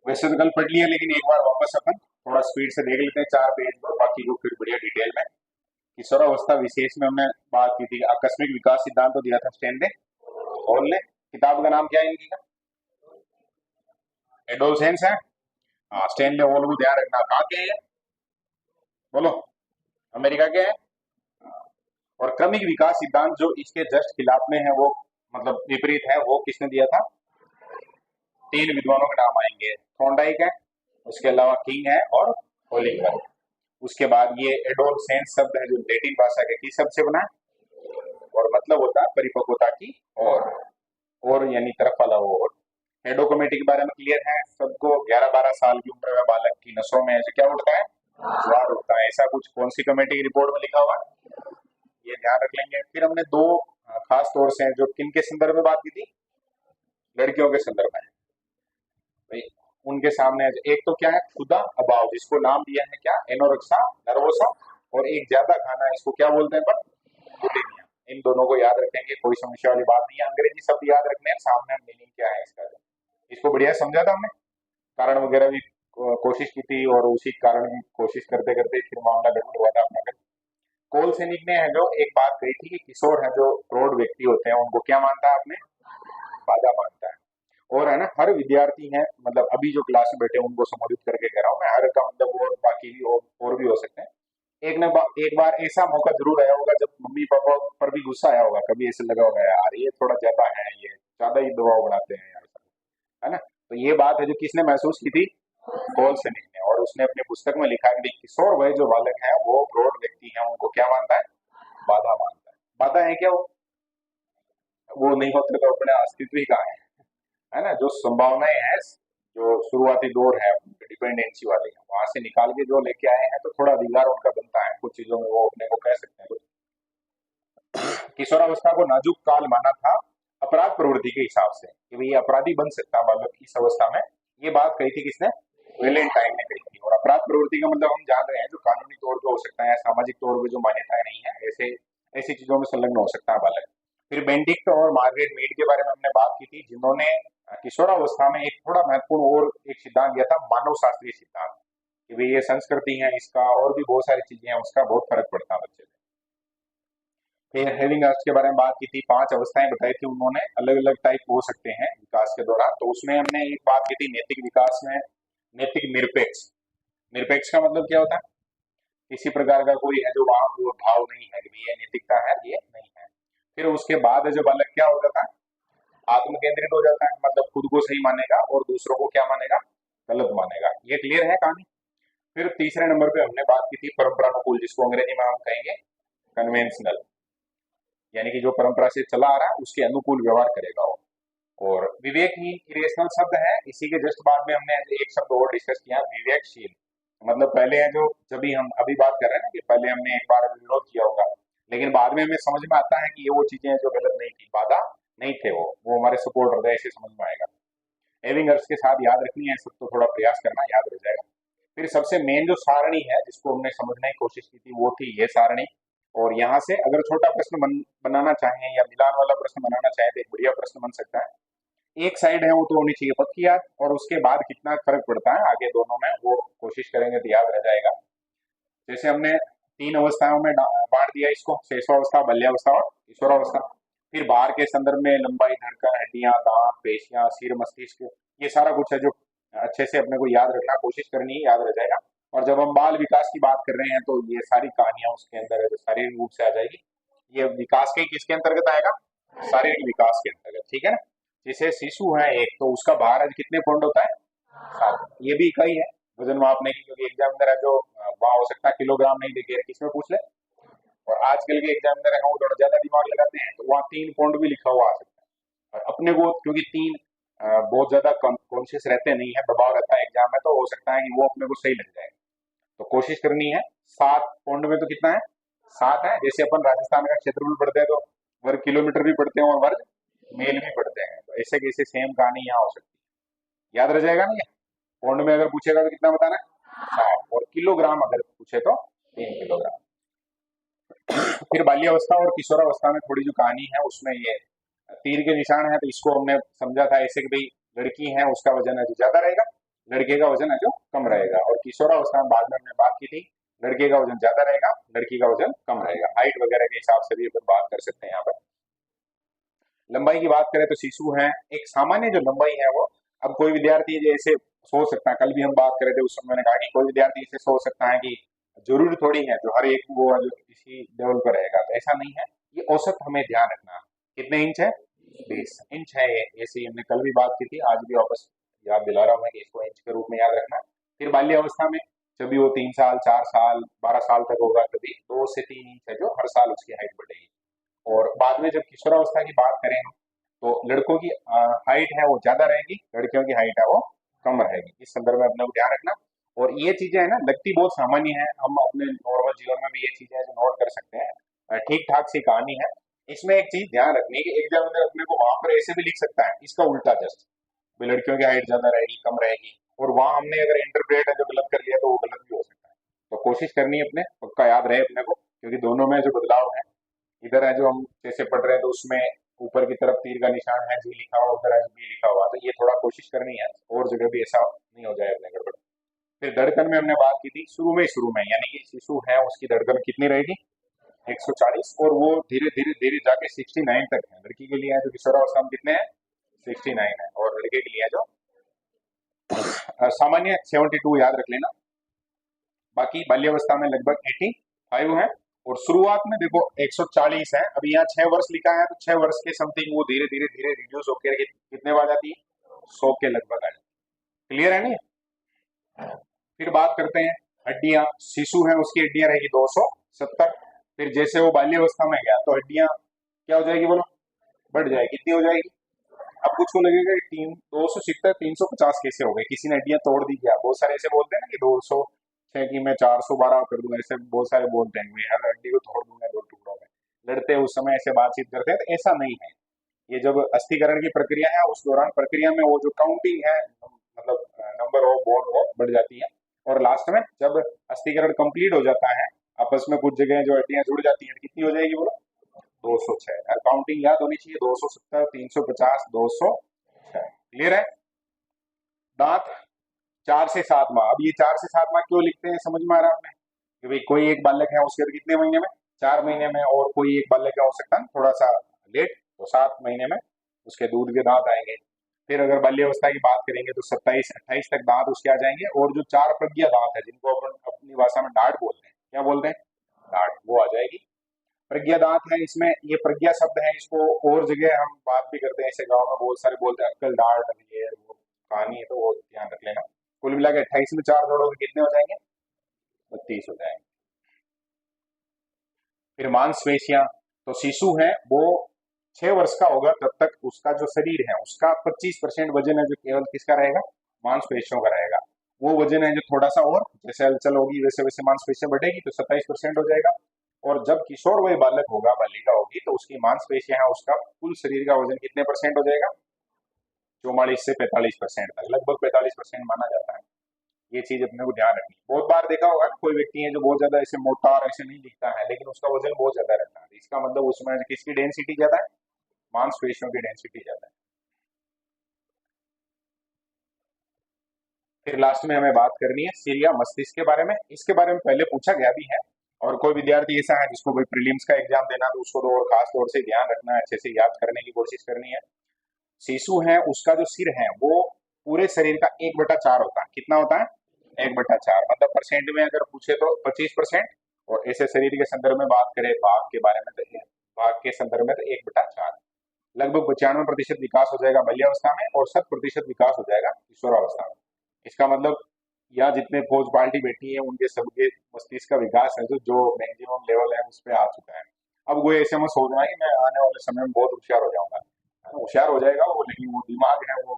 वैसे तो कल पढ़ लिया, लेकिन एक बार वापस अपन थोड़ा स्पीड से देख लेते हैं 4 पेज पर, बाकी को फिर बढ़िया डिटेल में। किशोरावस्था विशेष में हमने बात की थी, आकस्मिक विकास सिद्धांत तो दिया था स्टैंड ने। और ले किताब का नाम क्या है इनकी का? एडोलसेंस है। हाँ, स्टैनले हॉल को ध्यान रखना, कहाँ के हैं? बोलो। अमेरिका के हैं। और क्रमिक विकास सिद्धांत जो इसके जस्ट खिलाफ में है, वो मतलब विपरीत है, वो किसने दिया था? 3 विद्वानों के नाम आएंगे, थॉर्नडाइक है, उसके अलावा किंग है, और होलिंगर। उसके बाद ये एडोलसेंस शब्द है जो लैटिन भाषा के किस शब्द से बना है? और मतलब होता है परिपक्वता की और यानी तरफ वाला वो। और हेडो कमेटी के बारे में क्लियर है सबको? 11-12 साल की उम्र में बालक की नसों में ऐसे क्या उठता है? ज्वार उठता है, ऐसा कुछ कौन सी कमेटी की रिपोर्ट में लिखा हुआ है? ये ध्यान रख लेंगे। फिर हमने दो खास तौर से जो किन के संदर्भ में बात की थी, लड़कियों के संदर्भ में भाई, उनके सामने एक तो क्या है खुदा अभाव, जिसको नाम दिया है क्या? एनोरेक्सा नर्वोसा। और एक ज्यादा खाना, इसको क्या बोलते हैं पर? बुलिमिया। इन दोनों को याद रखेंगे, कोई समस्या वाली बात नहीं है। अंग्रेजी शब्द याद रखने हैं, सामने मीनिंग क्या है इसका, इसको बढ़िया समझा था हमने। कारण वगैरह भी कोशिश की थी, और उसी कारण की कोशिश करते करते फिर मामला गड़बड़ हुआ था अपना। कोल सैनिक ने है जो एक बात कही थी कि किशोर है जो प्रौढ़ व्यक्ति होते हैं उनको क्या मानता है आपने? बाधा मानता है। और है ना, हर विद्यार्थी है, मतलब अभी जो क्लास में बैठे हैं उनको संबोधित करके कह रहा हूँ मैं, हर का मतलब और बाकी भी और भी हो सकते हैं। एक बार ऐसा मौका जरूर आया होगा जब मम्मी पापा पर भी गुस्सा आया होगा, कभी ऐसे लगा होगा यार ये थोड़ा ज्यादा है, ये ज्यादा ही दबाव बनाते हैं यार, है ना। तो ये बात है जो किसने महसूस की थी? कॉल सैनिक ने। और उसने अपनी पुस्तक में लिखा है कि किशोर वय जो बालक है वो प्रौढ़ व्यक्ति है, उनको क्या मानता है? बाधा मानता है। बाधा है क्या वो नहीं होते तो अपने अस्तित्व ही कहाँ है ना। जो संभावनाएं हैं, जो शुरुआती दौर है डिपेंडेंसी वाले हैं, वहां से निकाल के जो लेके आए हैं, तो थोड़ा अधिकार उनका बनता है कुछ चीजों में, वो अपने को कह सकते हैं। किशोरावस्था को नाजुक काल माना था अपराध प्रवृत्ति के हिसाब से, कि भाई ये अपराधी बन सकता है बालक इस अवस्था में। ये बात कही थी किसने? वेलेंटाइन ने कही थी। और अपराध प्रवृत्ति का मतलब हम जान रहे हैं जो कानूनी तौर पे हो सकता है, सामाजिक तौर पे जो मान्यताएं नहीं है, ऐसे ऐसी चीजों में संलग्न हो सकता है बालक। फिर बेंडिक्ट और मार्गरेट मीड के बारे में हमने बात की थी, जिन्होंने किशोरावस्था में एक थोड़ा महत्वपूर्ण और एक सिद्धांत दिया था, मानव शास्त्रीय सिद्धांत, कि भाई ये संस्कृति है इसका, और भी बहुत सारी चीजें हैं, उसका बहुत फर्क पड़ता है बच्चे पे। फिर हेविंग अर्थ के बारे में बात की थी, 5 अवस्थाएं बताई थी उन्होंने, अलग अलग टाइप हो सकते हैं विकास के दौरान। तो उसमें हमने एक बात की थी नैतिक विकास में, नैतिक निरपेक्ष। निरपेक्ष का मतलब क्या होता है? किसी प्रकार का कोई है जो वहां वो भाव नहीं है कि ये नैतिकता है, ये नहीं है। फिर उसके बाद जो बालक क्या हो जाता है? आत्म केंद्रित हो जाता है, मतलब खुद को सही मानेगा और दूसरों को क्या मानेगा? गलत मानेगा। ये क्लियर है कहानी। फिर तीसरे नंबर पे हमने बात की थी परंपरानुकूल, जिसको अंग्रेजी में हम कहेंगे कन्वेंशनल, यानी कि जो परंपरा से चला आ रहा है उसके अनुकूल व्यवहार करेगा वो। और विवेकहीन इरेशनल शब्द है, इसी के जस्ट बाद में हमने एक शब्द और डिस्कस किया, विवेकशील। मतलब पहले है जो, जब भी हम अभी बात कर रहे हैं ना, कि पहले हमने एक बार विरोध किया होगा, लेकिन बाद में हमें समझ में आता है कि ये वो चीजें हैं जो गलत नहीं थी, बाधा नहीं थे, वो हमारे सपोर्ट रहे, ऐसे समझ में आएगा। हेविंग अर्थ के साथ याद रखनी है सब, तो थोड़ा प्रयास करना, याद रह जाएगा। फिर सबसे मेन जो सारणी है जिसको हमने समझने की कोशिश की थी, वो थी ये सारणी। और यहाँ से अगर छोटा प्रश्न बनाना चाहें या मिलान वाला प्रश्न बनाना चाहें, तो एक बढ़िया प्रश्न बन सकता है। एक साइड है वो तो होनी चाहिए पक्की याद, और उसके बाद कितना फर्क पड़ता है आगे दोनों में, वो कोशिश करेंगे तो याद रह जाएगा। जैसे हमने 3 अवस्थाओं में बांट दिया इसको, शेषावस्था, बाल्यावस्था और किशोरावस्था। फिर बाहर के संदर्भ में लंबाई, धड़कन, हड्डियां, दांत, पेशियां, सिर, मस्तिष्क, ये सारा कुछ है जो अच्छे से अपने को याद रखना, कोशिश करनी है, याद रह जाएगा। और जब हम बाल विकास की बात कर रहे हैं तो ये सारी कहानियां उसके अंदर है जो शारीरिक रूप से आ जाएगी। ये विकास के किसके अंतर्गत आएगा? शारीरिक विकास के अंतर्गत, ठीक है ना। जैसे शिशु है एक, तो उसका भार कितने पौंड होता है? 7। ये भी इकाई है वजन मापने की, क्योंकि एग्जामिनर है जो वहाँ हो सकता है किलोग्राम नहीं देखे, किसमें पूछ ले। और आजकल के एग्जामिनर है वो थोड़ा ज्यादा दिमाग लगाते हैं, तो वहाँ 3 पौंड भी लिखा हुआ आ सकता है। और अपने को क्योंकि बहुत ज्यादा कॉन्शियस रहते नहीं है, दबाव रहता है एग्जाम में, तो हो सकता है कि वो अपने को सही लग जाए। तो कोशिश करनी है। 7 पौंड में तो कितना है? 7 है। जैसे अपन राजस्थान का क्षेत्रफल पढ़ते हैं तो वर्ग किलोमीटर भी पढ़ते हैं और वर्ग मेल भी पढ़ते हैं, तो ऐसे कैसे सेम कहानी यहाँ हो सकती है। याद रह जाएगा ना ये। पौंड में अगर पूछेगा तो कितना बताना है? 7। और किलोग्राम अगर पूछे तो 3 किलोग्राम। फिर बाल्यावस्था और किशोरावस्था में थोड़ी जो कहानी है उसमें ये तीर के निशान है, तो इसको हमने समझा था ऐसे कि भाई लड़की है उसका वजन है जो ज्यादा रहेगा, लड़के का वजन है जो कम रहेगा। और किशोरावस्था में बाद में हमने बात की थी, लड़के का वजन ज्यादा रहेगा, लड़की का वजन कम रहेगा। हाइट वगैरह के हिसाब से भी अपन बात कर सकते हैं यहाँ पर। लंबाई की बात करें तो शिशु है एक सामान्य जो लंबाई है वो, अब कोई विद्यार्थी जैसे सोच सकता है, कल भी हम बात कर रहे थे उस समय मैंने कहा कि कोई विद्यार्थी इसे सोच सकता है कि जरूरी थोड़ी है जो हर एक वो जो इसी लेवल पर रहेगा, तो ऐसा नहीं है। ये औसत हमें ध्यान रखना है। कितने इंच है? 20 इंच है ये। ऐसे ही हमने कल भी बात की थी, आज भी वापस याद दिला रहा हूँ मैं कि इसको इंच के रूप में याद रखना। फिर बाल्यावस्था में जब भी वो 3 साल 4 साल 12 साल तक होगा तभी 2 से 3 इंच है जो हर साल उसकी हाइट बढ़ेगी। और बाद में जब किशोरावस्था की बात करें हम, तो लड़कों की हाइट है वो ज्यादा रहेगी, लड़कियों की हाइट है वो कम रहेगी। इस संदर्भ में अपने को ध्यान रखना। और ये चीजें है ना लगती बहुत सामान्य है, हम अपने नॉर्मल जीवन में भी ये चीजें जो नोट कर सकते हैं, ठीक ठाक सी कहानी है। इसमें एक चीज ध्यान रखनी है कि एग्जामिनर अपने को वहां पर ऐसे भी लिख सकता है इसका उल्टा जस्ट, भी लड़कियों की हाइट ज्यादा रहेगी कम रहेगी, और वहां हमने अगर इंटरप्रेट है जो गलत कर लिया तो वो गलत भी हो सकता है। तो कोशिश करनी है अपने पक्का याद रहे अपने को, क्योंकि दोनों में जो बदलाव है, इधर है जो हम जैसे पढ़ रहे हैं तो उसमें ऊपर की तरफ तीर का निशान है जी लिखा हुआ, उधर है बी लिखा हुआ, तो ये थोड़ा कोशिश करनी है और जगह भी ऐसा नहीं हो जाए अपने गड़बड़। फिर धड़कन में हमने बात की थी शुरू में यानी कि शिशु है उसकी धड़कन कितनी रहेगी? 140, और वो धीरे धीरे धीरे जाके 69 तक है। लड़की के लिए है जो किशोरावस्था में कितने हैं? 69 है। और लड़के के लिए है जो सामान्य 72 याद रख लेना। बाकी बाल्यावस्था में लगभग 85 है। और शुरुआत में देखो 140 है, अभी यहाँ 6 वर्ष लिखा है तो 6 वर्ष के समथिंग वो धीरे धीरे धीरे रिड्यूस होकर कितने में आ जाती है? 100 के लगभग आ जाती है। क्लियर है नहीं? फिर बात करते हैं हड्डियां। शिशु है उसकी हड्डियां रहेगी 270। फिर जैसे वो बाल्यावस्था में गया तो हड्डियां क्या हो जाएगी बोलो? बढ़ जाएगी। कितनी हो जाएगी? अब कुछ को लगेगा कि 270 350 कैसे हो गए, किसी ने हड्डियां तोड़ दी क्या? बहुत सारे ऐसे बोलते हैं ना कि 206 की मैं 412 कर दूंगा, ऐसे बहुत सारे बोलते हैं मैं हर हड्डी को तोड़ दूंगा 2 टुकड़ों में। लड़ते हैं उस समय ऐसे बातचीत करते हैं, तो ऐसा नहीं है। ये जब अस्थिकरण की प्रक्रिया है उस दौरान प्रक्रिया में वो जो काउंटिंग है, मतलब नंबर ऑफ बोन वो बढ़ जाती है। और लास्ट में जब अस्थिकरण कंप्लीट हो जाता है, आपस में कुछ जगह जो हड्डियां जुड़ जाती हैं, कितनी हो जाएगी बोलो? 206। काउंटिंग याद होनी चाहिए, 270 350 206। क्लियर है? दांत 4 से 7 माह। अब ये 4 से 7 माह क्यों लिखते हैं समझ में आ रहा है आपने? कि भाई कोई एक बालक है उसके कितने महीने में? 4 महीने में। और कोई एक बालक है हो सकता है थोड़ा सा लेट, तो 7 महीने में उसके दूध के दांत आएंगे। फिर अगर बाल्यावस्था की बात करेंगे तो 27 28 तक दांत उसके आ जाएंगे। और जो 4 प्रज्ञा दांत है जिनको अपन अपनी भाषा में डांट बोलते हैं, क्या बोलते हैं? डांट, वो आ जाएगी। प्रज्ञा दांत है, इसमें ये प्रज्ञा शब्द है, इसको और जगह हम बात भी करते हैं, ऐसे गांव में बहुत सारे बोलते हैं अक्कल डांट, ये वो कहानी है, तो वो ध्यान रख लेना। कुल मिला के 28 में 4 जोड़ोगे कितने हो जाएंगे? 32 हो जाएंगे। फिर मांसपेशियां, तो शिशु है वो 6 वर्ष का होगा तब तक उसका जो शरीर है उसका 25% वजन है जो केवल किसका रहेगा? मांसपेशियों का रहेगा। वो वजन है जो थोड़ा सा और जैसे हलचल होगी वैसे वैसे मांसपेशियां बढ़ेगी तो 27% हो जाएगा। और जब किशोर वय बालक होगा, बालिका होगी, तो उसकी मांसपेशियां है उसका कुल शरीर का वजन कितने परसेंट हो जाएगा? 44 से 45% तक, लगभग 45% माना जाता है। ये चीज अपने को ध्यान रखनी। बहुत बार देखा होगा ना, कोई व्यक्ति है जो बहुत ज्यादा ऐसे मोटा और ऐसे नहीं दिखता है लेकिन उसका वजन बहुत ज्यादा रहता है, इसका मतलब उसमें किसकी डेंसिटी ज्यादा है? मांसपेशियों की डेंसिटी ज्यादा है। फिर लास्ट में हमें बात करनी है सिर या मस्तिष्क के बारे में। इसके बारे में पहले पूछा गया भी है, और कोई विद्यार्थी ऐसा है जिसको कोई प्रीलिम्स का एग्जाम देना तो उसको तो और खास तौर से ध्यान रखना है, अच्छे से याद करने की कोशिश करनी है। शिशु है उसका जो सिर है वो पूरे शरीर का 1/4 होता है। कितना होता है? 1/4, मतलब परसेंट में अगर पूछे तो 25%। और ऐसे शरीर के संदर्भ में बात करें भाग के बारे में तो भाग के संदर्भ में तो 1/4। लगभग 95% विकास हो जाएगा बाल्यावस्था में और 100% विकास हो जाएगा किशोरावस्था में। इसका मतलब यहाँ जितने फौज पार्टी बैठी है उनके सबके मस्तिष्क का विकास है जो जो मैक्सिमम लेवल है उस पर आ चुका है। अब वो ऐसे में सोच रहा है कि मैं आने वाले समय में बहुत होशियार हो जाऊंगा, होशियार हो जाएगा वो, लेकिन वो दिमाग है वो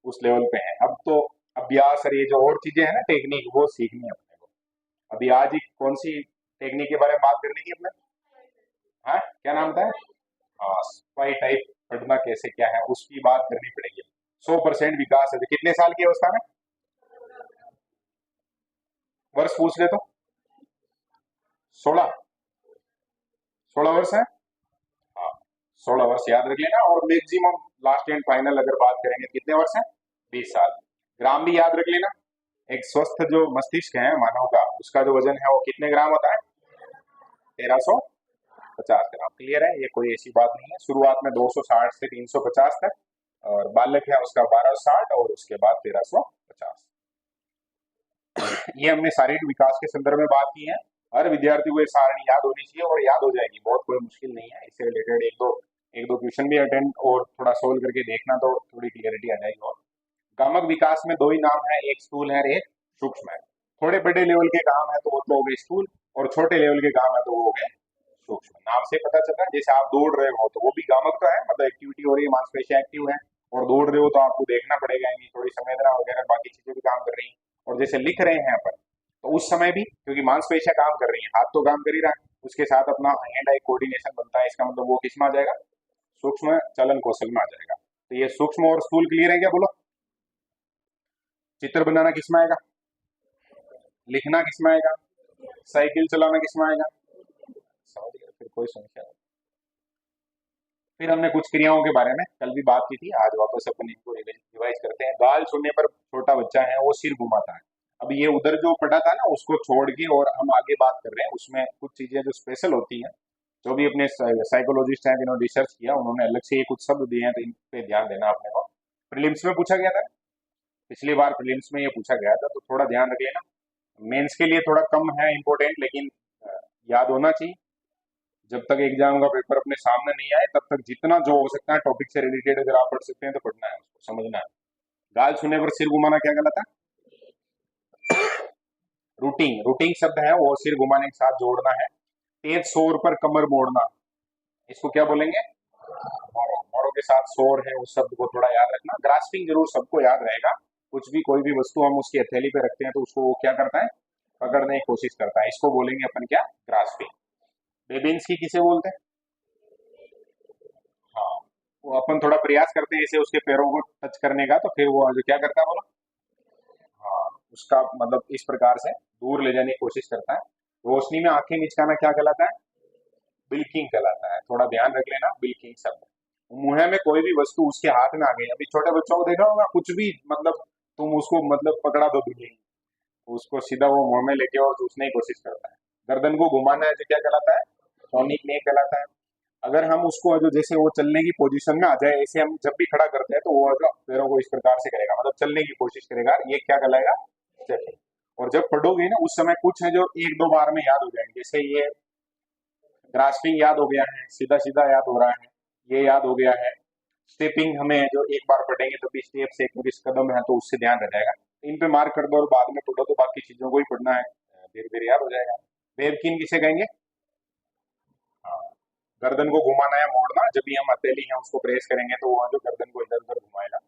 उस लेवल पे है। अब तो अभ्यास और ये जो और चीजें हैं ना टेक्निक, वो सीखनी है अपने को। अभी आज ही कौन सी टेक्निक के बारे में बात करनी थी अपने? हाँ, क्या नाम था? हाँ, स्पाई टाइप पढ़ना कैसे क्या है उसकी बात करनी पड़ेगी। 100% विकास है। तो कितने साल की अवस्था में? वर्ष पूछ ले तो 16, 16 वर्ष है। हाँ, 16 वर्ष याद रख लेना। और मैक्सिमम लास्ट एंड फाइनल अगर बात करेंगे कितने वर्ष है? 20 साल। ग्राम भी याद रख लेना। एक स्वस्थ जो मस्तिष्क है मानव का, उसका जो वजन है वो कितने ग्राम होता है? 1350 ग्राम। क्लियर है, ये कोई ऐसी बात नहीं है। शुरुआत में 260 से 350 तक, और बालक है उसका 1260, और उसके बाद 1350। ये हमने शारीरिक विकास के संदर्भ में बात की है। हर विद्यार्थी को ये सारणी याद होनी चाहिए, और याद हो जाएगी, बहुत कोई मुश्किल नहीं है। इससे रिलेटेड एक दो क्वेश्चन भी अटेंड और थोड़ा सोल्व करके देखना, तो थोड़ी क्लियरिटी आ जाएगी। और गामक विकास में दो ही नाम है, एक स्थूल है और एक सूक्ष्म है। थोड़े बड़े लेवल के काम है तो वो तो हो गए स्थूल, और छोटे लेवल के काम है तो वो हो गए सूक्ष्म। नाम से पता चलता है, जैसे आप दौड़ रहे हो तो वो भी गामक तो है, मतलब एक्टिविटी हो रही है, मांसपेशियां एक्टिव है, और दौड़ रहे हो तो आपको देखना पड़ेगा, यानी थोड़ी संवेदना वगैरह बाकी चीजें भी काम कर रही हैं। और जैसे लिख रहे हैं अपन, तो उस समय भी क्योंकि मांसपेशियां काम कर रही हैं, हाथ तो काम कर ही रहा है, उसके साथ अपना हैंड आई कोऑर्डिनेशन बनता है, इसका मतलब वो किस में आ जाएगा? सूक्ष्म चलन कौशल में आ जाएगा। तो ये सूक्ष्म और स्थूल क्लियर है क्या? बोलो। चित्र बनाना किस में आएगा? लिखना किस में आएगा? साइकिल चलाना किस में आएगा? समझ गए? फिर कोई समस्या नहीं। फिर हमने कुछ क्रियाओं के बारे में कल भी बात की थी, आज वापस अपन इनको रिवाइज करते हैं। गाल सुनने पर छोटा बच्चा है वो सिर घुमाता है। अब ये उधर जो पढ़ा था ना, उसको छोड़ के और हम आगे बात कर रहे हैं, उसमें कुछ चीजें जो स्पेशल होती हैं, जो भी अपने साइकोलॉजिस्ट हैं जिन्होंने रिसर्च किया, उन्होंने अलग से ये कुछ शब्द दिए हैं, तो इन पे ध्यान देना आपने को। प्रीलिम्स में पूछा गया था, पिछली बार प्रीलिम्स में ये पूछा गया था, तो थोड़ा ध्यान रख लेना। मेंस के लिए थोड़ा कम है इंपॉर्टेंट, लेकिन याद होना चाहिए। जब तक एग्जाम का पेपर अपने सामने नहीं आए, तब तक जितना जो हो सकता है टॉपिक से रिलेटेड अगर आप पढ़ सकते हैं तो पढ़ना है, उसको समझना है। गाल सुनने पर सिर घुमाना क्या गलत है? रूटिंग, रूटिंग शब्द है वो सिर घुमाने के साथ जोड़ना है। तेज शोर पर कमर मोड़ना, इसको क्या बोलेंगे? मोरो। मोरो के साथ शोर है, उस शब्द को थोड़ा याद रखना। ग्रास्पिंग जरूर सबको याद रहेगा। कुछ भी कोई भी वस्तु हम उसकी हथेली पे रखते हैं तो उसको वो क्या करता है? पकड़ने की कोशिश करता है, इसको बोलेंगे अपन क्या? ग्रास्पिंग। बेबिन्स की किसे बोलते हैं? हाँ, वो अपन थोड़ा प्रयास करते हैं ऐसे उसके पैरों को टच करने का, तो फिर वो जो क्या करता है बोलो? हाँ, उसका मतलब इस प्रकार से दूर ले जाने की कोशिश करता है। रोशनी में आंखें मिचकाना क्या कहलाता है? बिल्किंग कहलाता है। थोड़ा ध्यान रख लेना, बिल्किंग शब्द। मुंह में कोई भी वस्तु उसके हाथ में आ गई, अभी छोटे बच्चों को देखा होगा, कुछ भी मतलब तुम उसको मतलब पकड़ा दो बिल्किंग, उसको सीधा वो मुंह में लेके और चूसने की कोशिश करता है। गर्दन को घुमाना है जो क्या कहलाता है? टॉनिक ने कहलाता है। अगर हम उसको जो जैसे वो चलने की पोजीशन में आ जाए, ऐसे हम जब भी खड़ा करते हैं तो वो जो पैरों को इस प्रकार से करेगा, मतलब चलने की कोशिश करेगा, ये क्या कहलाएगा? स्टेपिंग। और जब पढ़ोगे ना उस समय कुछ है जो एक दो बार में याद हो जाएंगे, जैसे ये ग्रास्पिंग याद हो गया है, सीधा सीधा याद हो रहा है, ये याद हो गया है। स्टेपिंग हमें जो एक बार पढ़ेंगे तभी स्टेप से 21 कदम है, तो उससे ध्यान रह जाएगा। इन पे मार्क कर दो और बाद में पढ़ो, तो बाकी चीजों को ही पढ़ना है, धीरे धीरे याद हो जाएगा। वेवकिन किसे कहेंगे? हाँ, गर्दन को घुमाना या मोड़ना, जब भी हम हथेली है उसको प्रेस करेंगे तो वो जो गर्दन को इधर उधर घुमाएगा।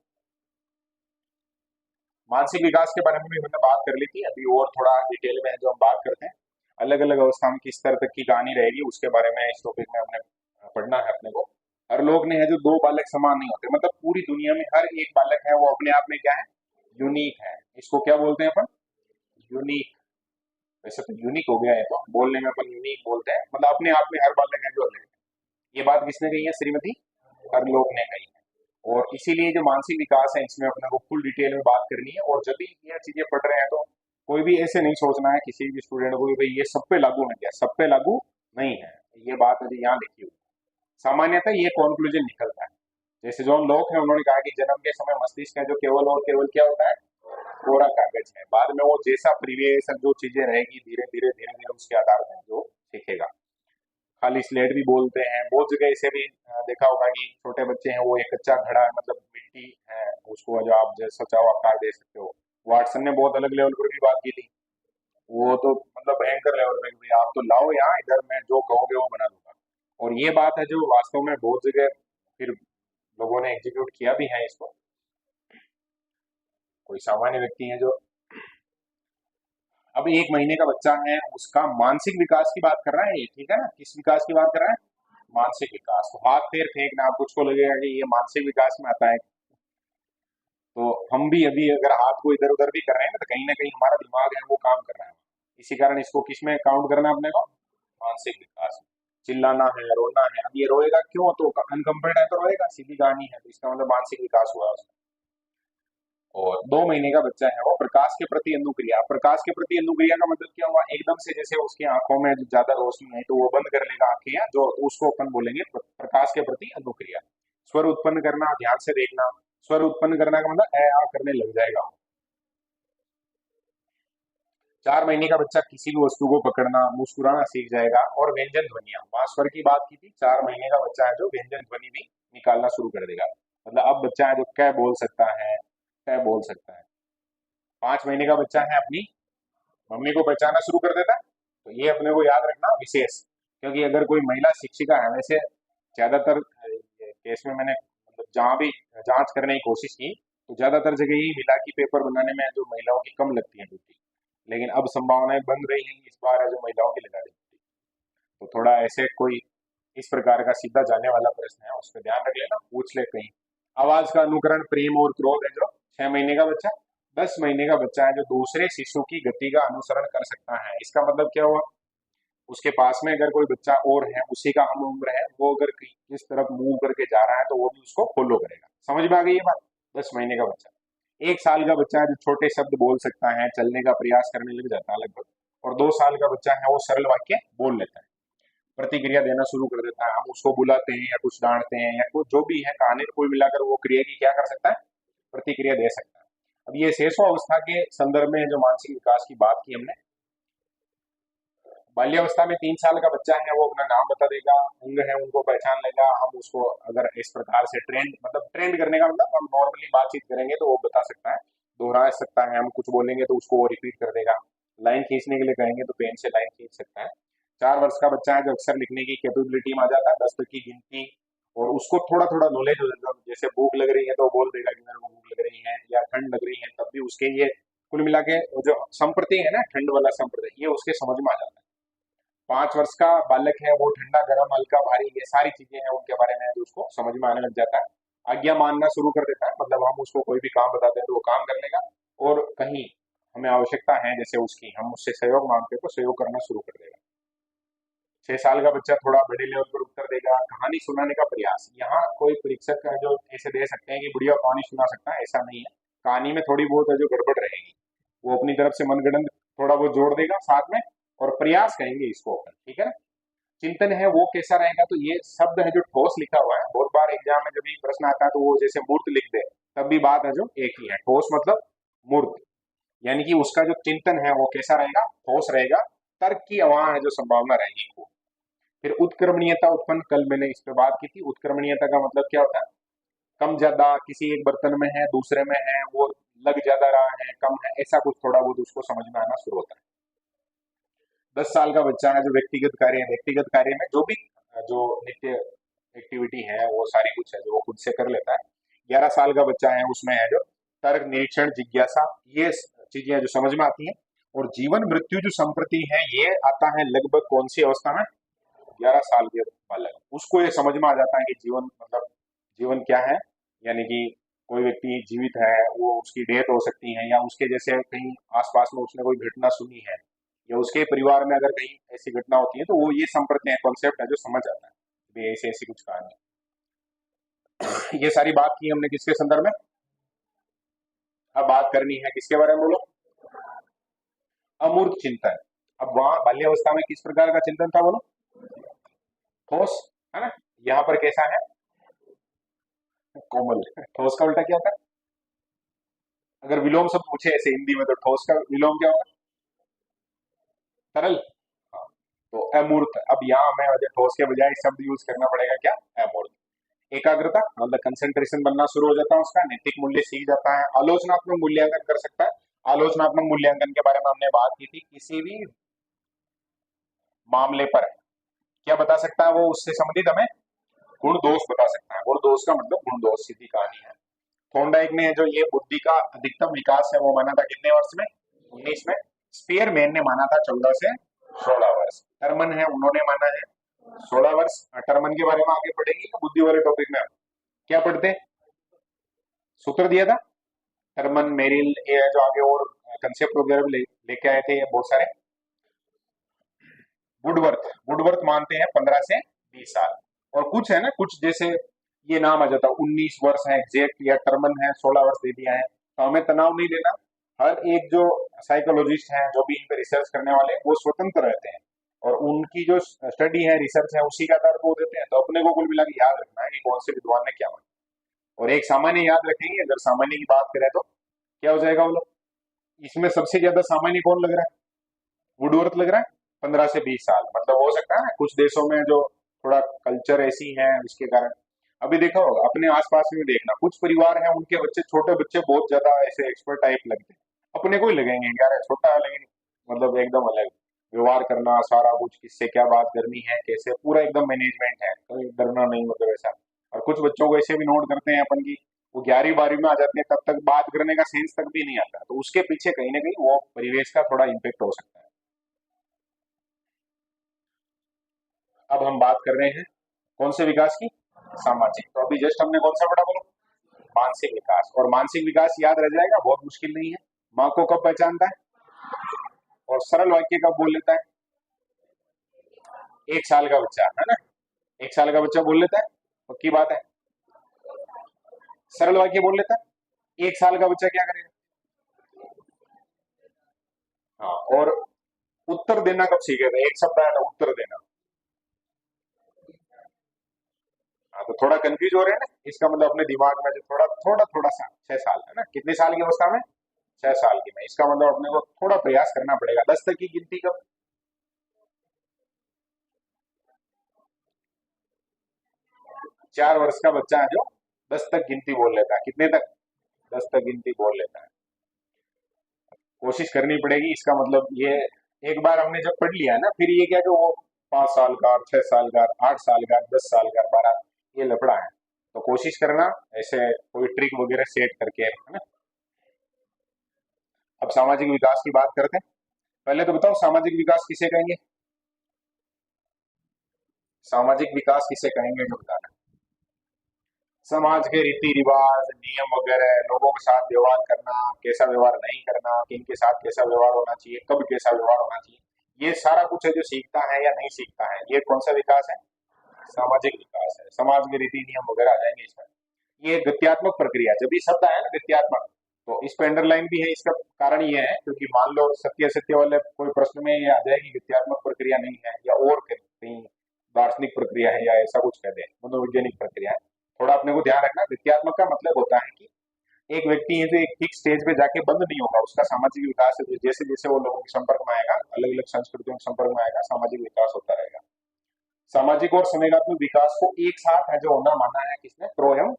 मानसिक विकास के बारे में भी हमने बात कर ली थी, अभी और थोड़ा डिटेल में है जो हम बात करते हैं। अलग अलग अवस्था में किस तरह तक की कहानी रहेगी, उसके बारे में इस टॉपिक में हमने पढ़ना है अपने को। हर लोग ने है जो दो बालक समान नहीं होते, मतलब पूरी दुनिया में हर एक बालक है वो अपने आप में क्या है? यूनिक है। इसको क्या बोलते हैं अपन? यूनिक। वैसे तो यूनिक हो गया है, तो बोलने में अपन यूनिक बोलते हैं, मतलब अपने आप में हर बालक है जो अलग है। ये बात किसने कही है? श्रीमती हरलोक ने कही है। और इसीलिए जो मानसिक विकास है इसमें अपने को फुल डिटेल में बात करनी है, और जब भी ये चीजें पढ़ रहे हैं तो कोई भी ऐसे नहीं सोचना है किसी भी स्टूडेंट को कि भाई ये सब पे लागू है, क्या सब पे लागू नहीं है। ये बात अभी यहाँ लिखी हुई है। सामान्यतः ये कॉन्क्लूजन निकलता है, जैसे जॉन लॉक है उन्होंने कहा कि जन्म के समय मस्तिष्क है जो केवल और केवल क्या होता है? कोरा कागज है। बाद में वो जैसा प्रीवियस जो चीजें रहेगी, धीरे धीरे उसके आधार पर जो सीखेगा। खाली स्लेट भी बोलते हैं, बहुत जगह इसे भी देखा होगा कि छोटे बच्चे हैं वो एक कच्चा घड़ा है, मतलब मिट्टी है, उसको जो आप जैसा चाहो आकार दे सकते हो। वाटसन ने बहुत अलग लेवल पर भी बात की थी, वो तो मतलब भयंकर लेवल पे कि भाई आप तो लाओ यहाँ, इधर मैं जो कहोगे वो बना दूंगा। और ये बात है जो वास्तव में बहुत जगह फिर लोगों ने एग्जीक्यूट किया भी है इसको। कोई सामान्य व्यक्ति है जो अब 1 महीने का बच्चा है, उसका मानसिक विकास की बात कर रहा है ये, ठीक है ना? किस विकास की बात कर रहा है? मानसिक विकास। तो हाथ पैर फेंकना, आप कुछ को लगेगा कि ये मानसिक विकास में आता है, तो हम भी अभी अगर हाथ को इधर उधर भी कर रहे हैं ना कहीं हमारा दिमाग है वो काम कर रहा है। इसी कारण इसको किस में काउंट करना है अपने को? मानसिक विकास में। चिल्लाना है, रोना है, अब ये रोएगा क्यों? तो अनकम्फर्ट है तो रोएगा, सीधी कहानी है, तो इसका मतलब मानसिक विकास हुआ उसका। और 2 महीने का बच्चा है वो प्रकाश के प्रति अनुक्रिया। प्रकाश के प्रति अनुक्रिया का मतलब क्या हुआ, एकदम से जैसे उसकी आंखों में ज्यादा रोशनी है तो वो बंद कर लेगा आंखें, या जो उसको अपन बोलेंगे प्रकाश के प्रति अनुक्रिया। स्वर उत्पन्न करना, ध्यान से देखना, स्वर उत्पन्न करना का मतलब ए आ करने लग जाएगा। 4 महीने का बच्चा किसी भी वस्तु को पकड़ना, मुस्कुराना सीख जाएगा, और व्यंजन ध्वनियां, वहां स्वर की बात की थी, 4 महीने का बच्चा है जो व्यंजन ध्वनि भी निकालना शुरू कर देगा। मतलब अब बच्चा है जो कै बोल सकता है, कै बोल सकता है। 5 महीने का बच्चा है अपनी मम्मी को पहचानना शुरू कर देता है। तो ये अपने को याद रखना विशेष, क्योंकि अगर कोई महिला शिक्षिका है, वैसे ज्यादातर केस में मैंने मतलब जहाँ भी जांच करने की कोशिश की तो ज्यादातर जगह ही मिला कि पेपर बनाने में जो महिलाओं की कम लगती है ड्यूटी, लेकिन अब संभावनाएं बन रही हैं इस बार है जो महिलाओं की लगा देती है। तो थोड़ा ऐसे कोई इस प्रकार का सीधा जाने वाला प्रश्न है उस पर ध्यान रख लेना, पूछ ले कहीं। आवाज का अनुकरण, प्रेम और क्रोध है जो 6 महीने का बच्चा। 10 महीने का बच्चा है जो दूसरे शिशु की गति का अनुसरण कर सकता है। इसका मतलब क्या हुआ, उसके पास में अगर कोई बच्चा और है उसी का हम उम्र है, वो अगर किस तरफ मूव करके जा रहा है तो वो भी उसको फॉलो करेगा। समझ में आ गई ये बात। 10 महीने का बच्चा। 1 साल का बच्चा है जो छोटे शब्द बोल सकता है, चलने का प्रयास करने लग जाता है लगभग। और 2 साल का बच्चा है वो सरल वाक्य बोल लेता है, प्रतिक्रिया देना शुरू कर देता है। हम उसको बुलाते हैं या कुछ डांटते हैं या कुछ जो भी है, कहानी में कुल मिलाकर वो क्रिया की क्या कर सकता है, प्रतिक्रिया दे सकता है। अब ये शेषो अवस्था के संदर्भ में जो मानसिक विकास की बात की हमने, बाल्यावस्था में 3 साल का बच्चा है वो अपना नाम बता देगा, अंग है उनको पहचान लेगा। हम उसको अगर इस प्रकार से ट्रेंड, मतलब ट्रेंड करने का मतलब हम नॉर्मली बातचीत करेंगे तो वो बता सकता है, दोहरा सकता है। हम कुछ बोलेंगे तो उसको वो रिपीट कर देगा। लाइन खींचने के लिए कहेंगे तो पेन से लाइन खींच सकता है। 4 वर्ष का बच्चा है जो अक्सर लिखने की कैपेबिलिटी में आ जाता है, 10 तक की गिनती, और उसको थोड़ा थोड़ा नॉलेज हो जाएगा। जैसे भूख लग रही है तो बोल देगा कि मेरे को भूख लग रही है, या ठंड लग रही है, तब भी उसके ये कुल मिला के जो संप्रति है ना, ठंड वाला संप्रति, ये उसके समझ में आ जाता है। 5 वर्ष का बालक है वो ठंडा गर्म हल्का भारी ये सारी चीजें हैं उनके बारे में जो उसको समझ में आने लग जाता है। आज्ञा मानना शुरू कर देता है, मतलब हम उसको कोई भी काम बताते हैं तो वो काम कर लेगा, और कहीं हमें आवश्यकता है जैसे उसकी, हम उससे सहयोग मांगते हैं तो सहयोग करना शुरू कर देगा। 6 साल का बच्चा थोड़ा बड़े लेवल पर उत्तर देगा। कहानी सुनाने का प्रयास, यहाँ कोई परीक्षक है जो ऐसे दे सकते हैं कि बढ़िया कहानी सुना सकता है, ऐसा नहीं है। कहानी में थोड़ी बहुत है जो गड़बड़ रहेगी, वो अपनी तरफ से मनगढ़ंत थोड़ा बहुत जोड़ देगा साथ में, और प्रयास कहेंगे इसको अपन, ठीक है ना। चिंतन है वो कैसा रहेगा, तो ये शब्द है जो ठोस लिखा हुआ है। बहुत बार एग्जाम में जब भी प्रश्न आता है तो वो जैसे मूर्त लिख दे, तब भी बात है जो एक ही है, ठोस मतलब मूर्त, यानी कि उसका जो चिंतन है वो कैसा रहेगा, ठोस रहेगा। तर्क की वहां है जो संभावना रहेगी वो। फिर उत्क्रमणीयता उत्पन्न, कल मैंने इस पे बात की थी। उत्क्रमणीयता का मतलब क्या होता है, कम ज्यादा, किसी एक बर्तन में है दूसरे में है, वो लग ज्यादा रहा है कम है, ऐसा कुछ थोड़ा बहुत उसको समझ में आना शुरू होता है। 10 साल का बच्चा है जो व्यक्तिगत कार्य, व्यक्तिगत कार्य में जो भी जो नित्य एक्टिविटी है वो सारी कुछ है जो वो खुद से कर लेता है। 11 साल का बच्चा है उसमें है जो तर्क निरीक्षण जिज्ञासा, ये चीजें जो समझ में आती हैं। और जीवन मृत्यु जो संप्रति है ये आता है लगभग कौन सी अवस्था में, 11 साल के बालक, उसको ये समझ में आ जाता है कि जीवन मतलब जीवन क्या है, यानी कि कोई व्यक्ति जीवित है, वो उसकी डेथ हो सकती है, या उसके जैसे कहीं आसपास में उसने कोई घटना सुनी है, या उसके परिवार में अगर कहीं ऐसी घटना होती है तो वो ये संप्रति कॉन्सेप्ट है जो समझ आता है भी ऐसी ऐसी कुछ कहानी। ये सारी बात की हमने किसके संदर्भ में, अब बात करनी है किसके बारे में बोलो, अमूर्त चिंतन। अब वहां बाल्यावस्था में किस प्रकार का चिंतन था बोलो, ठोस, है ना। यहाँ पर कैसा है, कोमल। ठोस का उल्टा क्या था, अगर विलोम शब्द पूछे ऐसे हिंदी में तो ठोस का विलोम क्या होगा, तरल। हाँ, तो अमूर्त। अब यहाँ हमें ठोस के बजाय शब्द यूज करना पड़ेगा क्या, अमूर्त। एकाग्रता मतलब कंसंट्रेशन बनना शुरू हो जाता है उसका, नैतिक मूल्य सीख जाता है, आलोचनात्मक मूल्यांकन कर सकता है। आलोचनात्मक मूल्यांकन के बारे में हमने बात की थी, किसी भी मामले पर क्या बता सकता है वो, उससे संबंधित हमें गुण दोष बता सकता है। गुण दोष का मतलब गुण दोष, सीधी कहानी है। थॉर्नडाइक ने जो ये बुद्धि का अधिकतम विकास है वो माना था कितने वर्ष में, 19 में। स्पीयरमैन ने माना था 14 से 16 वर्ष। टर्मन है उन्होंने माना है 16 वर्ष। टर्मन के बारे में आगे पढ़ेंगे बुद्धि वाले टॉपिक में, क्या पढ़ते, सूत्र दिया था टर्मन मेरिल, ये जो आगे और कंसेप्ट वगैरह लेके आए थे ये बहुत सारे। वुडवर्थ, वुडवर्थ मानते हैं 15 से 20 साल। और कुछ है ना, कुछ जैसे ये नाम आ जाता है 19 वर्ष है एग्जैक्ट, या टर्मन है 16 वर्ष दे दिया है। तो हमें तनाव नहीं लेना। हर एक जो साइकोलॉजिस्ट हैं, जो भी इन पे रिसर्च करने वाले हैं, वो स्वतंत्र रहते हैं और उनकी जो स्टडी है, रिसर्च है, उसी के आधार पर वो देते हैं। तो अपने को कुल मिला के याद रखना है कि कौन से विद्वान ने क्या माना। और एक सामान्य याद रखेंगे, अगर सामान्य की बात करें तो क्या हो जाएगा बोलो? इसमें सबसे ज्यादा सामान्य कौन लग रहा है? वुडवर्थ लग रहा है। 15 से 20 साल, मतलब हो सकता है ना कुछ देशों में जो थोड़ा कल्चर ऐसी है इसके कारण। अभी देखो अपने आसपास में देखना, कुछ परिवार हैं उनके बच्चे, छोटे बच्चे बहुत ज्यादा ऐसे एक्सपर्ट टाइप लगते हैं, अपने को ही लगेंगे यार छोटा है लेकिन मतलब एकदम अलग व्यवहार करना, सारा कुछ किससे क्या बात करनी है, कैसे पूरा एकदम मैनेजमेंट है, कोई डरना नहीं मतलब ऐसा। और कुछ बच्चों को ऐसे भी नोट करते हैं अपन की, वो 11वीं 12वीं में आ जाते हैं, तब तक बात करने का सेंस तक भी नहीं आता। तो उसके पीछे कहीं ना कहीं वो परिवेश का थोड़ा इम्पेक्ट हो सकता है। अब हम बात कर रहे हैं कौन से विकास की? सामाजिक। तो अभी जस्ट हमने कौन सा पढ़ा बोलो? मानसिक विकास। और मानसिक विकास याद रह जाएगा, बहुत मुश्किल नहीं है। माँ को कब पहचानता है और सरल वाक्य कब बोल लेता है? 1 साल का बच्चा है ना, 1 साल का बच्चा बोल लेता है, पक्की बात है। सरल वाक्य बोल लेता है। 1 साल का बच्चा क्या करेगा? हाँ, और उत्तर देना कब सीखेगा? एक शब्द आया था उत्तर देना। हाँ, तो थोड़ा कंफ्यूज हो रहे हैं ना, इसका मतलब अपने दिमाग में जो थोड़ा थोड़ा थोड़ा सा 6 साल है ना, कितने साल की अवस्था में? 6 साल की में। इसका मतलब अपने को थोड़ा प्रयास करना पड़ेगा। 10 तक की गिनती कब? 4 वर्ष का बच्चा है जो 10 तक गिनती बोल लेता है। कितने तक? 10 तक गिनती बोल लेता है। कोशिश करनी पड़ेगी, इसका मतलब ये एक बार हमने जब पढ़ लिया है ना, फिर ये क्या कि वो 5 साल का, 6 साल का, 8 साल का, 10 साल का, 12, ये लफड़ा है। तो कोशिश करना ऐसे कोई ट्रिक वगैरह सेट करके, है ना। अब सामाजिक विकास की बात करते हैं। पहले तो बताओ सामाजिक विकास किसे कहेंगे? सामाजिक विकास किसे कहेंगे जो बताना है। समाज के रीति रिवाज, नियम वगैरह, लोगों के साथ व्यवहार करना, कैसा व्यवहार नहीं करना, किनके साथ कैसा व्यवहार होना चाहिए, कब कैसा व्यवहार होना चाहिए, ये सारा कुछ है जो सीखता है या नहीं सीखता है, ये कौन सा विकास है? सामाजिक विकास है। समाज के रीति नियम वगैरह आ जाएंगे इसमें। ये गत्यात्मक प्रक्रिया, जब भी शब्द आया ना गत्यात्मक, तो इस पे अंडरलाइन भी है। इसका कारण ये है क्योंकि मान लो सत्य सत्य वाले कोई प्रश्न में ये आ जाए कि गत्यात्मक प्रक्रिया नहीं है, या और कहीं दार्शनिक प्रक्रिया है, या ऐसा कुछ कह दे मनोवैज्ञानिक प्रक्रिया है। थोड़ा अपने को ध्यान रखना, गत्यात्मक का मतलब होता है कि एक व्यक्ति है जो एक फिक्स स्टेज पे जाके बंद नहीं होगा, उसका सामाजिक विकास है। जैसे जैसे वो लोगों के संपर्क में आएगा, अलग अलग संस्कृतियों के संपर्क में आएगा, सामाजिक विकास होता रहेगा। सामाजिक और संवेगात्मक विकास को एक साथ है जो होना माना है किसने? क्रो एवं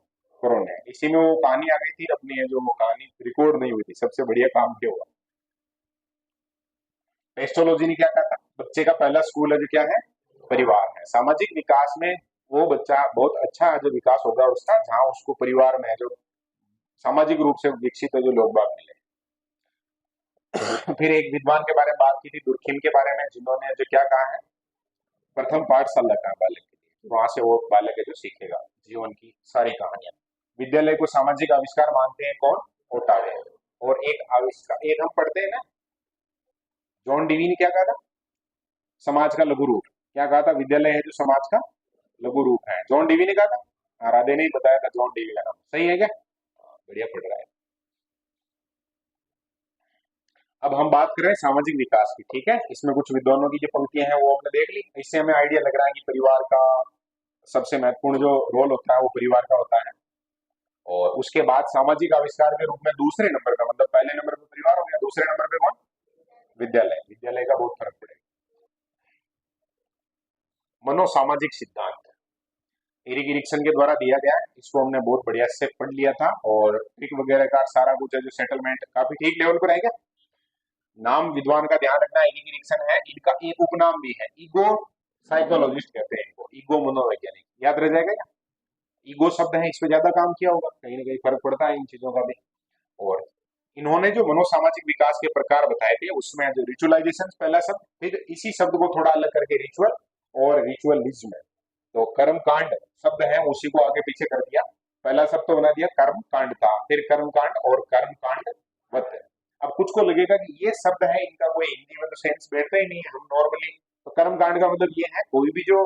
क्रो ने। इसी में वो कहानी आ गई थी अपनी, है जो वो कहानी रिकॉर्ड नहीं हुई थी, सबसे बढ़िया काम किया हुआ। एस्ट्रोलॉजी ने क्या कहा था? बच्चे का पहला स्कूल है जो क्या है? परिवार है। सामाजिक विकास में वो बच्चा बहुत अच्छा जो विकास होगा उसका, जहां उसको परिवार में जो सामाजिक रूप से विकसित है जो लोग बाग मिले। फिर एक विद्वान के बारे में बात की थी, दुर्खिम के बारे में, जिन्होंने जो क्या कहा है, प्रथम पाठशाला का बालक के लिए, वहां से वो बालक है जो सीखेगा जीवन की सारी कहानियां। विद्यालय को सामाजिक आविष्कार मानते हैं कौन? ओटावे। और एक आविष्कार, एक हम पढ़ते हैं ना, जॉन डीवी ने क्या कहा था? समाज का लघु रूप। क्या कहा था? विद्यालय है जो समाज का लघु रूप है, जॉन डीवी ने कहा था। हाँ, राधे ने ही बताया था जॉन डीवी का नाम, सही है क्या? हाँ, बढ़िया पढ़ रहा है। अब हम बात कर रहे हैं सामाजिक विकास की, ठीक है। इसमें कुछ विद्वानों की जो पंक्तियां हैं वो हमने देख ली, इससे हमें आइडिया लग रहा है कि परिवार का सबसे महत्वपूर्ण जो रोल होता है वो परिवार का होता है। और उसके बाद सामाजिक आविष्कार के रूप में दूसरे नंबर पे, मतलब पहले नंबर पे परिवार हो गया, दूसरे नंबर पे कौन? विद्यालय। विद्यालय का बहुत फर्क पड़ेगा। मनोसामाजिक सिद्धांत एरिक एरिक्सन के द्वारा दिया गया है, इसको हमने बहुत बढ़िया से पढ़ लिया था। और ट्रिक वगैरह का सारा कुछ है जो सेटलमेंट काफी ठीक लेवल पर रहेगा। नाम विद्वान का ध्यान रखना, एरिक एरिक्सन है। इनका एक उपनाम भी है, ईगो साइकोलॉजिस्ट कहते हैं इनको, ईगो मनोवैज्ञानिक। याद रह जाएगा क्या? ईगो शब्द है, इस पे ज्यादा काम किया होगा, कहीं ना कहीं फर्क पड़ता है इन चीजों का भी। और इन्होंने जो मनोसामाजिक विकास के प्रकार बताए थे उसमें जो रिचुअलाइजेशन पहला शब्द, फिर इसी शब्द को थोड़ा अलग करके रिचुअल और रिचुअलिज्म है। तो कर्म कांड शब्द है, उसी को आगे पीछे कर दिया। पहला शब्द तो बना दिया कर्म कांड का, फिर कर्म कांड और कर्म कांड वत। अब कुछ को लगेगा कि ये शब्द है, इनका कोई हिंदी में तो सेंस बैठता ही नहीं है हम नॉर्मली। तो कर्म कांड का मतलब ये है कोई भी जो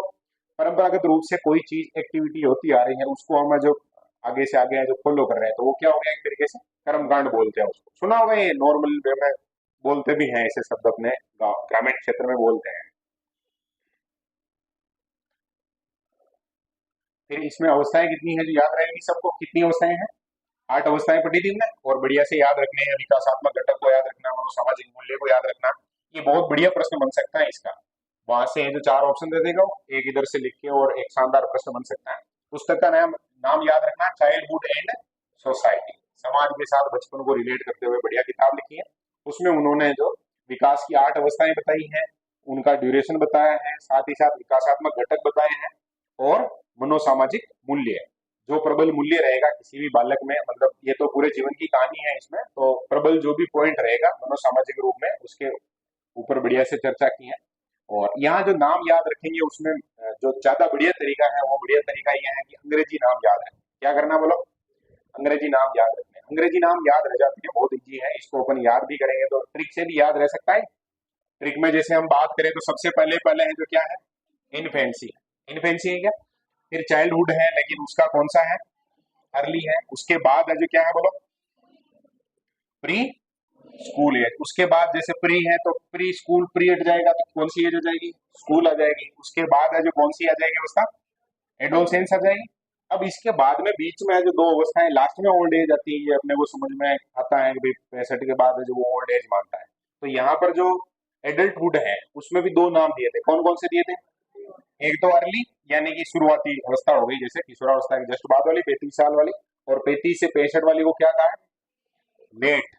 परंपरागत रूप से कोई चीज एक्टिविटी होती आ रही है उसको हम जो आगे से आगे जो फॉलो कर रहे हैं, तो वो क्या हो गया, एक तरीके से कर्मकांड बोलते हैं उसको। सुना होगा, ये नॉर्मल वे में बोलते भी हैं ऐसे शब्द अपने गाँव ग्रामीण क्षेत्र में बोलते हैं। फिर इसमें अवस्थाएं कितनी है जो याद रहेंगी सबको, कितनी अवस्थाएं हैं? 8 अवस्थाएं पढ़ी थी हमने, और बढ़िया से याद रखने हैं। विकासात्मक घटक को याद रखना, मनोसामाजिक मूल्य को याद रखना। ये बहुत बढ़िया प्रश्न बन सकता है इसका। वहां से जो 4 ऑप्शन दे देगा वो एक इधर से लिख के, और एक शानदार प्रश्न बन सकता है। पुस्तक का नाम नाम याद रखना, चाइल्डहुड एंड सोसाइटी। समाज के साथ बचपन को रिलेट करते हुए बढ़िया किताब लिखी है। उसमें उन्होंने जो विकास की 8 अवस्थाएं बताई हैं, उनका ड्यूरेशन बताया है, साथ ही साथ विकासात्मक घटक बताए हैं, और मनोसामाजिक मूल्य, जो प्रबल मूल्य रहेगा किसी भी बालक में, मतलब ये तो पूरे जीवन की कहानी है इसमें, तो प्रबल जो भी पॉइंट रहेगा मनोसामाजिक रूप में, उसके ऊपर बढ़िया से चर्चा की है। और यहाँ जो नाम याद रखेंगे उसमें जो ज्यादा बढ़िया तरीका है, वो बढ़िया तरीका यह है कि अंग्रेजी नाम याद रखें। क्या करना बोलो? अंग्रेजी नाम याद रखने। अंग्रेजी नाम याद रह जाती है, बहुत इजी है, इसको अपन याद भी करेंगे तो ट्रिक से भी याद रह सकता है। ट्रिक में जैसे हम बात करें तो सबसे पहले पहले है जो क्या है, इनफेंसी। इनफेंसी है क्या? फिर चाइल्डहुड है, लेकिन उसका कौन सा है, अर्ली है। उसके बाद है जो क्या है बोलो, प्री स्कूल एज। उसके बाद जैसे प्री है तो प्री स्कूल, प्री हट जाएगा तो कौन सी एज आ जाएगी, स्कूल आ जाएगी। उसके बाद है जो कौन सी आ जाएगी अवस्था, एडोलसेंस आ जाएगी। अब इसके बाद में बीच में है जो 2 अवस्थाएं, लास्ट में ओल्ड एज आती है, ये अपने को समझ में आता है कि भाई 65 के बाद है जो वो ओल्ड एज मानता है। तो यहाँ पर जो एडल्टहुड है उसमें भी 2 नाम दिए थे, कौन कौन से दिए थे? एक तो अर्ली यानी कि शुरुआती अवस्था हो गई, जैसे किशोरावस्था के जस्ट बाद वाली 35 साल वाली, और 35 से 65 वाली को क्या कहा है, लेट।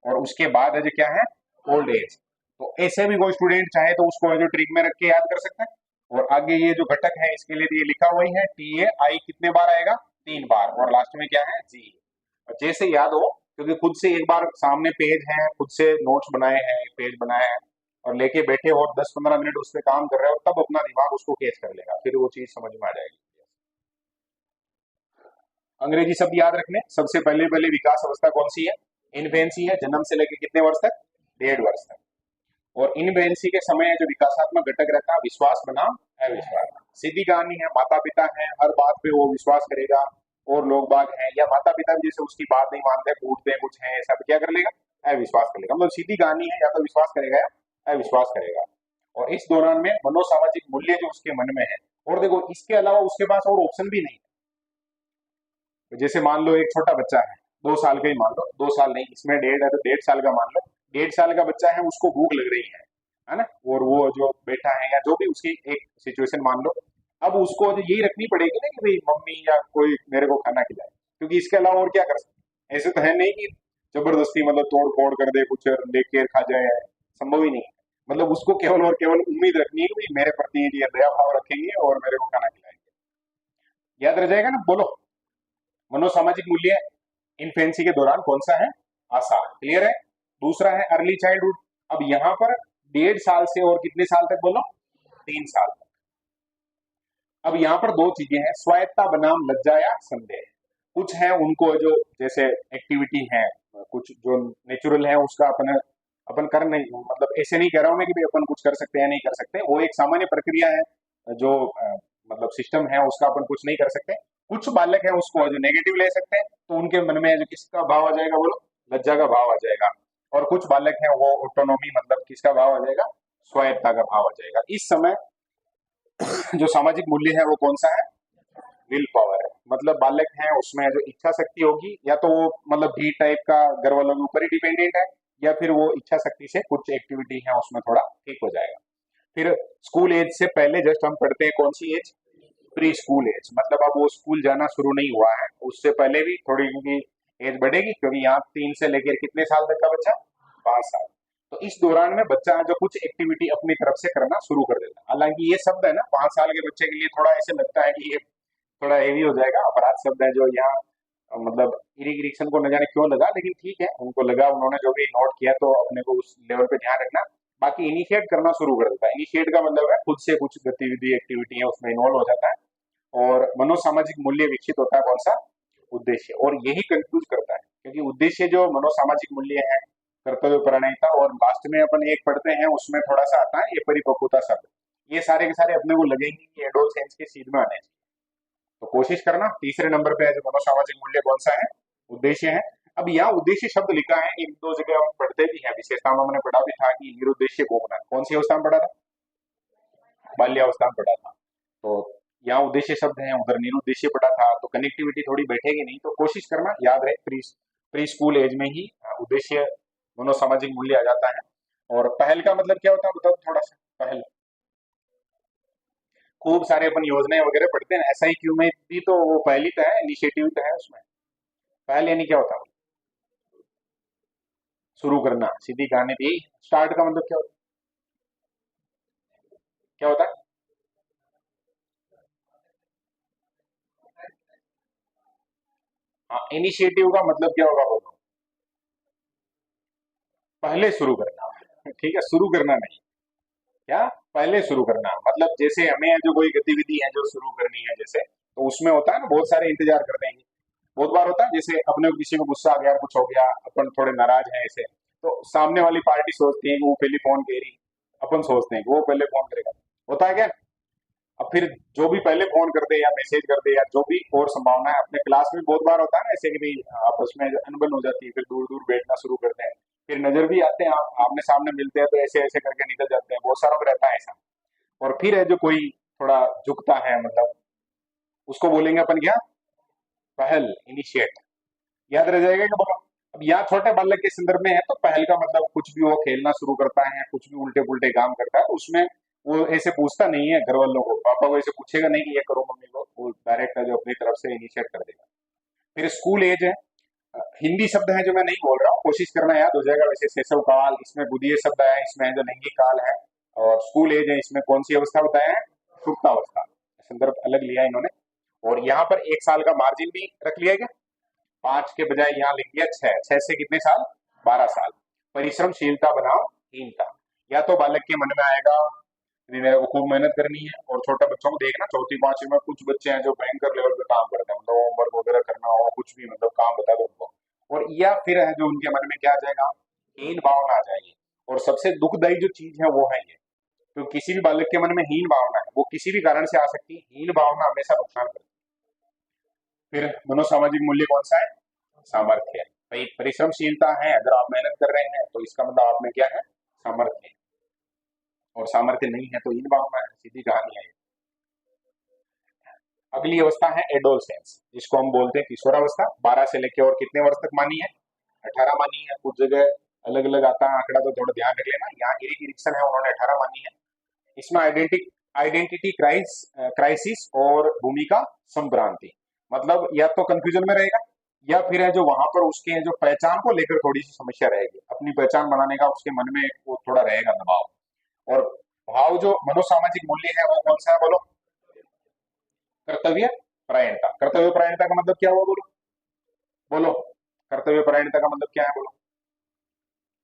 और उसके बाद है जो क्या है, ओल्ड एज। तो ऐसे भी कोई स्टूडेंट चाहे तो उसको जो ट्रिक में रख के याद कर सकता है। और आगे ये जो घटक है इसके लिए भी ये लिखा हुआ ही है, टी ए आई कितने बार आएगा, 3 बार, और लास्ट में क्या है, जी। और जैसे याद हो, क्योंकि खुद से एक बार सामने पेज है, खुद से नोट्स बनाए हैं, पेज बनाए हैं, और लेके बैठे हो 10-15 मिनट उस पर काम कर रहे हो, तब अपना दिमाग उसको कैच कर लेगा, फिर वो चीज समझ में आ जाएगी। अंग्रेजी शब्द याद रखने, सबसे पहले पहले विकास अवस्था कौन सी है, इन्फेंसी है, जन्म से लेकर कितने वर्ष तक, 1.5 वर्ष तक। और इन्फेंसी के समय जो विकासात्मक घटक रहता है, विश्वास बनाम अविश्वास। सीधी कहानी है, माता पिता है, हर बात पे वो विश्वास करेगा, और लोग बाग हैं या माता पिता भी जैसे उसकी बात नहीं मानते, कूटते हैं, कुछ है ऐसा, तो क्या कर लेगा, अविश्वास कर लेगा। मतलब सीधी कहानी है, या तो विश्वास करेगा या अविश्वास करेगा। और इस दौरान में मनोसामाजिक मूल्य जो उसके मन में है, और देखो इसके अलावा उसके पास और ऑप्शन भी नहीं है। तो जैसे मान लो एक छोटा बच्चा है, 2 साल का ही मान लो, 2 साल नहीं, इसमें 1.5 है तो 1.5 साल का मान लो। 1.5 साल का बच्चा है, उसको भूख लग रही है ना, और वो जो बैठा है या जो भी उसकी एक सिचुएशन मान लो, अब उसको जो यही रखनी पड़ेगी ना कि भाई मम्मी या कोई मेरे को खाना खिलाए, क्योंकि इसके अलावा और क्या कर सकते। ऐसे तो है नहीं कि जबरदस्ती मतलब तोड़ फोड़ कर दे, कुछ लेके खा जाए, संभव ही नहीं है। मतलब उसको केवल और केवल उम्मीद रखनी है कि भाई मेरे प्रति ये दया भाव रखेंगे और मेरे को खाना खिलाएंगे। याद रह जाएगा ना, बोलो। मनोसामाजिक मूल्य इन्फेंसी के दौरान कौन सा है, आसान, क्लियर है। दूसरा है अर्ली चाइल्डहुड। अब यहाँ पर 1.5 साल से और कितने साल तक बोलो, 3 साल तक। अब यहाँ पर 2 चीजें हैं, स्वायत्ता बनाम लज्जा या संदेह। कुछ है उनको जो जैसे एक्टिविटी है, कुछ जो नेचुरल है उसका अपन अपन कर नहीं, मतलब ऐसे नहीं कह रहा हूं मैं कि भाई अपन कुछ कर सकते हैं नहीं कर सकते, वो एक सामान्य प्रक्रिया है, जो मतलब सिस्टम है उसका अपन कुछ नहीं कर सकते। कुछ बालक है उसको जो नेगेटिव ले सकते हैं, तो उनके मन में जो किसका भाव आ जाएगा बोलो, लज्जा का भाव आ जाएगा। और कुछ बालक है वो ऑटोनॉमी, मतलब किसका भाव आ जाएगा, स्वायत्ता का भाव आ जाएगा। इस समय जो सामाजिक मूल्य है वो कौन सा है, विल पावर है। मतलब बालक है उसमें जो इच्छा शक्ति होगी, या तो वो मतलब डी टाइप का घर वालों के ऊपर ही डिपेंडेंट है, या फिर वो इच्छा शक्ति से कुछ एक्टिविटी है उसमें थोड़ा ठीक हो जाएगा। फिर स्कूल एज से पहले जस्ट हम पढ़ते हैं कौन सी एज, प्री स्कूल एज। मतलब अब वो स्कूल जाना शुरू नहीं हुआ है, उससे पहले भी थोड़ी उनकी एज बढ़ेगी, क्योंकि यहाँ 3 से लेकर कितने साल तक का बच्चा, 5 साल। तो इस दौरान में बच्चा जो कुछ एक्टिविटी अपनी तरफ से करना शुरू कर देता है। हालांकि ये शब्द है ना 5 साल के बच्चे के लिए थोड़ा ऐसे लगता है कि ये थोड़ा हेवी हो जाएगा, अपराध शब्द है जो यहाँ मतलब इरिगेशन को न जाने क्यों लगा, लेकिन ठीक है, उनको लगा, उन्होंने जो भी नोट किया, तो अपने को उस लेवल पे ध्यान रखना। बाकी इनिशिएट करना शुरू कर देता है। इनिशिएट का मतलब है खुद से कुछ गतिविधि एक्टिविटी है उसमें इन्वॉल्व हो जाता है। और मनोसामाजिक मूल्य विकसित होता है कौन सा, उद्देश्य, और यही कंफ्यूज करता है, क्योंकि उद्देश्य जो मनोसामाजिक मूल्य है, कर्तव्य परायणता, और लास्ट में अपन एक पढ़ते हैं उसमें थोड़ा सा आता है ये परिपक्वता शब्द। ये सारे के सारे अपने को लगेंगे कि एडोलसेंस के सीध में आने चाहिए। तो कोशिश करना। तीसरे नंबर पे है जो मनोसामाजिक मूल्य कौन सा है, उद्देश्य है। अब यहाँ उद्देश्य शब्द लिखा है, एक दो जगह हम पढ़ते भी हैं, विशेषता में हमने पढ़ा भी था कि निरुद्देश्य को होना, कौन सी अवस्था में पढ़ा था, बाल्यावस्था में पढ़ा था। तो यहाँ उद्देश्य शब्द है, उधर निरुद्देश्य पढ़ा था, तो कनेक्टिविटी थोड़ी बैठेगी नहीं, तो कोशिश करना याद रहे, प्री प्री स्कूल एज में ही उद्देश्य मनोसामाजिक मूल्य आ जाता है। और पहल का मतलब क्या होता है बताओ थोड़ा सा। पहल, खूब सारे अपन योजनाएं वगैरह पढ़ते हैं, एस आई क्यू में भी तो वो पहल ही तो है, इनिशिएटिव तो है उसमें। पहल यानी क्या होता है, शुरू करना, सीधी कहानी थी। स्टार्ट का मतलब क्या होता है, क्या होता है? हाँ, इनिशिएटिव का मतलब क्या होगा बोलो, पहले शुरू करना। ठीक है, शुरू करना नहीं, क्या, पहले शुरू करना। मतलब जैसे हमें जो कोई गतिविधि है जो शुरू करनी है, जैसे तो उसमें होता है ना बहुत सारे इंतजार करते हैं। बहुत बार होता है जैसे अपने को किसी को गुस्सा आ गया, कुछ हो गया, अपन थोड़े नाराज हैं ऐसे, तो सामने वाली पार्टी सोचती है कि वो पहले फोन करेगी, अपन सोचते हैं कि वो पहले फोन करेगा, होता है क्या? अब फिर जो भी पहले फोन कर दे या मैसेज कर दे या जो भी और संभावना है, अपने क्लास में बहुत बार होता है ना ऐसे कि भाई आपस में अनबन हो जाती है, फिर दूर दूर बैठना शुरू करते हैं, फिर नजर भी आते हैं, आमने सामने मिलते हैं तो ऐसे ऐसे करके निकल जाते हैं, बहुत सारों को रहता है ऐसा। और फिर है जो कोई थोड़ा झुकता है, मतलब उसको बोलेंगे अपन क्या, पहल, इनिशिएट। याद रह जाएगा कि बोलो। अब यहाँ छोटे बालक के संदर्भ में है तो पहल का मतलब कुछ भी वो खेलना शुरू करता है, कुछ भी उल्टे पुल्टे काम करता है, उसमें वो ऐसे पूछता नहीं है घर वालों को, पापा को ऐसे पूछेगा नहीं कि ये करो मम्मी को, वो डायरेक्ट है जो अपनी तरफ से इनिशिएट कर देगा। फिर स्कूल एज है, हिंदी शब्द है जो मैं नहीं बोल रहा हूँ, कोशिश करना याद हो जाएगा। वैसे शैशव काल, इसमें गुदीय शब्द आया है, इसमें है जो लैंगिक काल है। और स्कूल एज है, इसमें कौन सी अवस्था बताया है, सुप्तावस्था, संदर्भ अलग लिया है इन्होंने। और यहाँ पर 1 साल का मार्जिन भी रख लिया गया, 5 के बजाय यहाँ लिख दिया 6, 6 से कितने साल, 12 साल। परिश्रमशीलता बनाम हीनता, या तो बालक के मन में आएगा कि मेरे को खूब मेहनत करनी है, और छोटे बच्चों को देखना चौथी पांचवी में कुछ बच्चे हैं जो भयंकर लेवल पे काम करते हैं, मतलब होमवर्क वगैरह करना हो, कुछ भी मतलब काम बता दो उनको, और या फिर है जो उनके मन में क्या आ जाएगा, हीन भावना आ जाएगी। और सबसे दुखदायी जो चीज है वो है ये, तो किसी भी बालक के मन में हीन भावना है, वो किसी भी कारण से आ सकती है, हीन भावना हमेशा नुकसान करती है। फिर मनोसामाजिक मूल्य कौन सा है, सामर्थ्य है। भाई परिश्रमशीलता है, अगर आप मेहनत कर रहे हैं तो इसका मतलब आप में क्या है, सामर्थ्य है, और सामर्थ्य नहीं है तो हीन भावना है, सीधी कहानी है। अगली अवस्था है एडोलसेंस, जिसको हम बोलते हैं किशोरावस्था, 12 से लेकर और कितने वर्ष तक मानी है, 18 मानी है। कुछ जगह अलग अलग आता है आंकड़ा, तो थोड़ा ध्यान रख लेना। यहाँ इरिक इरिक्सन है, उन्होंने 18 मानी है। इसमें आइडेंटिटी क्राइसिस और भूमिका संभ्रांति, मतलब या तो कंफ्यूजन में रहेगा, या फिर है जो वहां पर उसके जो पहचान को लेकर थोड़ी सी समस्या रहेगी, अपनी पहचान बनाने का उसके मन में वो थोड़ा रहेगा दबाव। और भाव जो मनोसामाजिक मूल्य है वो कौन सा है बोलो, कर्तव्य परायणता। कर्तव्य परायणता का मतलब क्या हुआ बोलो, बोलो, कर्तव्य परायणता का मतलब क्या है बोलो,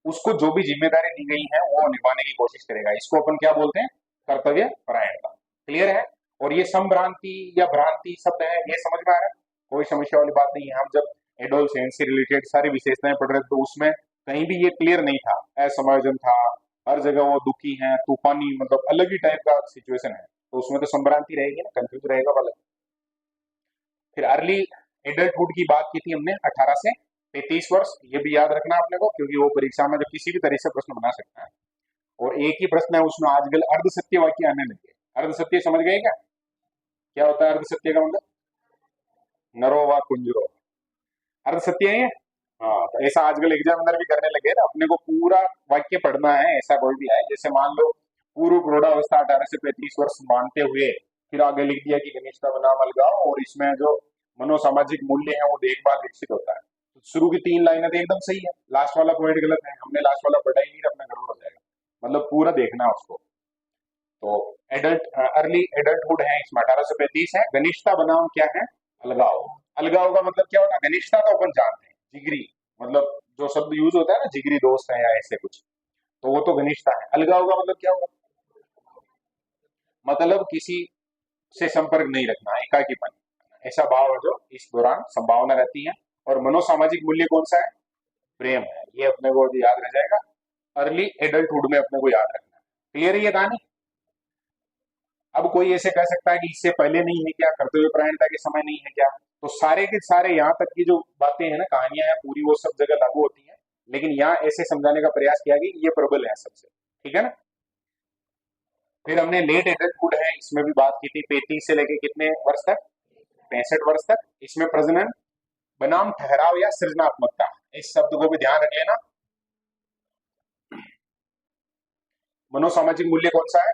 उसको जो भी जिम्मेदारी दी गई है वो निभाने की कोशिश करेगा, इसको अपन क्या बोलते हैं, कर्तव्य परायणता। क्लियर है? और ये संभ्रांति या भ्रांति शब्द है, ये समझ में आ रहा है, कोई समस्या वाली बात नहीं है। हम जब एडोलसेंस से रिलेटेड सारी विशेषताएं पढ़ रहे थे तो उसमें कहीं भी ये क्लियर नहीं था, असमायोजन था, हर जगह वो दुखी है, तूफानी, मतलब अलग ही टाइप का सिचुएशन है, तो उसमें तो संभ्रांति रहेगी ना, कंफ्यूज रहेगा वाला। फिर अर्ली एडल्टहुड की बात की थी हमने, 18 से 33 वर्ष, ये भी याद रखना आपने को, क्योंकि वो परीक्षा में जो किसी भी तरह से प्रश्न बना सकता है। और एक ही प्रश्न है उसमें आजकल अर्ध सत्य वाक्य आने लगे। अर्ध सत्य समझ गए क्या, क्या होता है अर्ध सत्य का मतलब, नरो व कुंजरो, अर्ध सत्य है ये। हाँ, तो ऐसा आजकल एग्जाम अंदर भी करने लगे ना, अपने को पूरा वाक्य पढ़ना है, ऐसा कोई भी है, जैसे मान लो पूर्व प्रौढ़ावस्था 18 से 35 वर्ष मानते हुए, फिर आगे लिख दिया कि घनिष्ठता बनाम अलगाव, और इसमें जो मनोसामाजिक मूल्य है वो देखभाल विकसित होता है। तो शुरू की 3 लाइनें तो एकदम सही है, लास्ट वाला पॉइंट गलत है, हमने लास्ट वाला पढ़ा ही नहीं, अपना गड़बड़ हो जाएगा, मतलब पूरा देखना है उसको। तो एडल्ट अर्ली एडल्टहुड है, इसमें 18 से 35 है। घनिष्ठता बनाम क्या है, अलगाव। अलगाव का मतलब क्या होता है, घनिष्ठता तो अपन जानते हैं, जिगरी, मतलब जो शब्द यूज होता है ना, जिगरी दोस्त है या ऐसे कुछ, तो वो तो घनिष्ठता है। अलगाव का मतलब क्या होगा, मतलब किसी से संपर्क नहीं रखना, एकाकीपन, ऐसा भाव है जो इस दौरान संभावना रहती है। और मनोसामाजिक मूल्य कौन सा है, प्रेम है, ये अपने को याद रह जाएगा, अर्ली एडल्टहुड में अपने को याद रखना है। क्लियर है ये कहानी? अब कोई ऐसे कह सकता है कि इससे पहले नहीं है क्या, कर्तव्य परायणता के समय नहीं है क्या? तो सारे के सारे यहाँ तक की जो बातें हैं ना, कहानियां हैं पूरी, वो सब जगह लागू होती हैं। लेकिन यहाँ ऐसे समझाने का प्रयास किया कि ये प्रबल है सबसे, ठीक है ना। फिर हमने लेट एडल्टहुड है, इसमें भी बात की थी, 35 से लेके कितने वर्ष तक, 65 वर्ष तक। इसमें प्रजनन बनाम ठहराव या सृजनात्मकता, इस शब्द को भी ध्यान रख लेना। मनोसामाजिक मूल्य कौन सा है,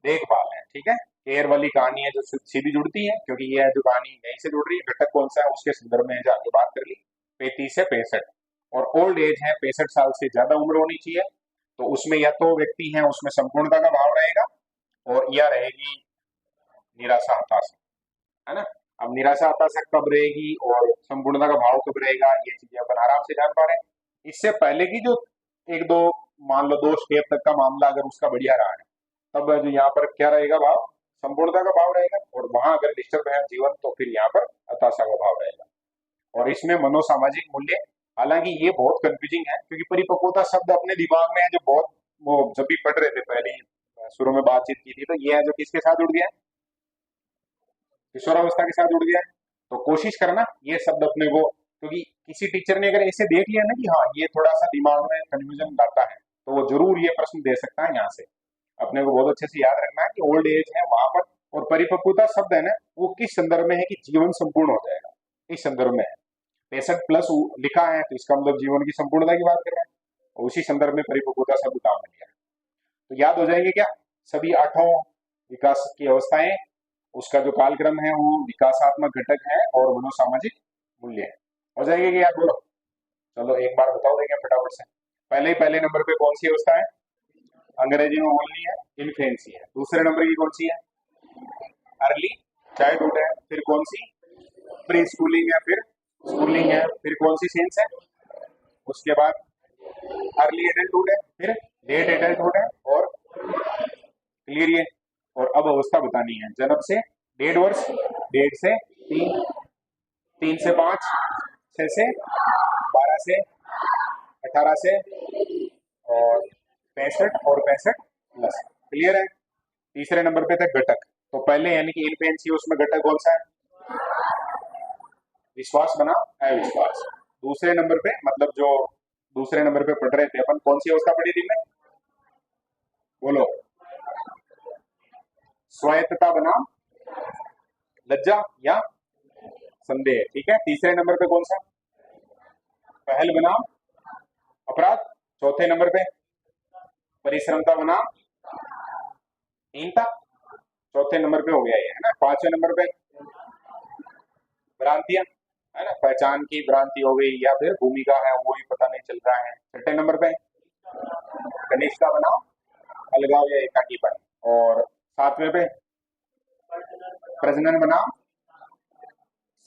देखभाल है, ठीक है। केयर वाली कहानी है जो सीधी जुड़ती है, क्योंकि ये है जो कहानी यहीं से जुड़ रही है। घटक कौन सा है, उसके संदर्भ में है जो आगे बात कर ली, 35 से 65। और ओल्ड एज है, 65 साल से ज्यादा उम्र होनी चाहिए। तो उसमें या तो व्यक्ति है उसमें संपूर्णता का भाव रहेगा, और या रहेगी निराशा हताशा, है ना। अब निराशा हताशा कब रहेगी और संपूर्णता का भाव कब रहेगा, ये चीजें अपन आराम से जान पा रहे हैं। इससे पहले की जो एक दो, मान लो 2 स्टेप तक का मामला अगर उसका बढ़िया रहा है, तब जो यहाँ पर क्या रहेगा भाव, संपूर्णता का भाव रहेगा। और वहां अगर डिस्टर्ब है जीवन, तो फिर यहाँ पर हताशा का भाव रहेगा। और इसमें मनोसामाजिक मूल्य, हालांकि ये बहुत कंफ्यूजिंग है, क्योंकि परिपक्वता शब्द अपने दिमाग में है जो बहुत, वो जब भी पढ़ रहे थे पहले शुरू में बातचीत की थी, तो ये है जो किसके साथ जुड़ गया है, किशोरावस्था के साथ जुड़ गया है। तो कोशिश करना ये शब्द अपने को, क्योंकि किसी टीचर ने अगर ऐसे देख लिया ना कि हाँ ये थोड़ा सा दिमाग में कंफ्यूजन लाता है, तो वो जरूर ये प्रश्न दे सकता है। यहाँ से अपने को बहुत अच्छे से याद रखना है कि ओल्ड एज है वहां पर, और परिपक्वता शब्द है ना, वो किस संदर्भ में है कि जीवन संपूर्ण हो जाएगा, इस संदर्भ में है। 65 प्लस लिखा है, तो इसका मतलब जीवन की संपूर्णता की बात कर रहे हैं, और उसी संदर्भ में परिपक्वता शब्द काम में लिया है। तो याद हो जाएंगे क्या, सभी 8 विकास की अवस्थाएं, उसका जो कालक्रम है वो विकासात्मक घटक है और मनोसामाजिक मूल्य है। हो जाएंगे कि याद, बोलो। चलो एक बार बताओ देंगे फटाफट से। पहले नंबर पे कौन सी अवस्था है, अंग्रेजी में बोलनी है, इन्फेंसी है। दूसरे नंबर की कौन सी है, अर्ली चाइल्डहुड है। फिर कौन सी, प्री स्कूलिंग है। फिर स्कूलिंग है। फिर कौन सी सेंस है, उसके बाद अर्ली एडल्टहुड है। फिर लेट एडल्टहुड है, और क्लियर ये। और अब अवस्था बतानी है, जन्म से 1.5 वर्ष, 1.5 से 3, 3 से 5, 6 से 12, से 18, से और 65 और 65 प्लस, क्लियर है। तीसरे नंबर पे थे घटक, तो पहले यानी कि इनफेंसी, उसमें घटक कौन सा है, विश्वास बना अविश्वास। दूसरे नंबर पे, मतलब जो दूसरे नंबर पे पढ़ रहे थे अपन, कौन सी अवस्था पढ़ी थी मैं, बोलो, स्वायत्तता बनाम लज्जा या संदेह, ठीक है। तीसरे नंबर पे कौन सा, पहल बनाम अपराध। चौथे नंबर पे परिश्रमता बनाम हीनता, चौथे नंबर पे हो गया ये, है ना। पांचवें नंबर पे भ्रांतियां, है ना, पहचान की भ्रांति हो गई, या फिर भूमिका है वो ही पता नहीं चल रहा है। छठे नंबर पे घनिष्ठता बनाम अलगाव या एकाकीपन। और सातवें पे प्रजनन बनाम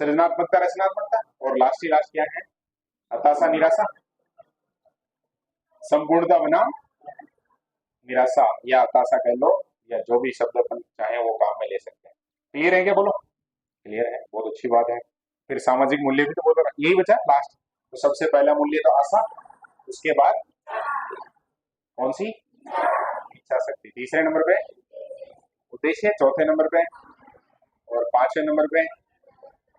सृजनात्मकता रचनात्मकता। और लास्ट क्या है, हताशा निराशा, संपूर्णता बनाम निराशा या हताशा कह लो, या जो भी शब्द अपन चाहे वो काम में ले सकते हैं। क्लियर है क्या, बोलो। क्लियर है, बहुत अच्छी बात है। फिर सामाजिक मूल्य भी तो बोलो, यही बचा लास्ट। तो सबसे पहला मूल्य तो आशा, उसके बाद कौन सी, इच्छा शक्ति। तीसरे नंबर पे उद्देश्य, चौथे नंबर पे, और पांचवें नंबर पे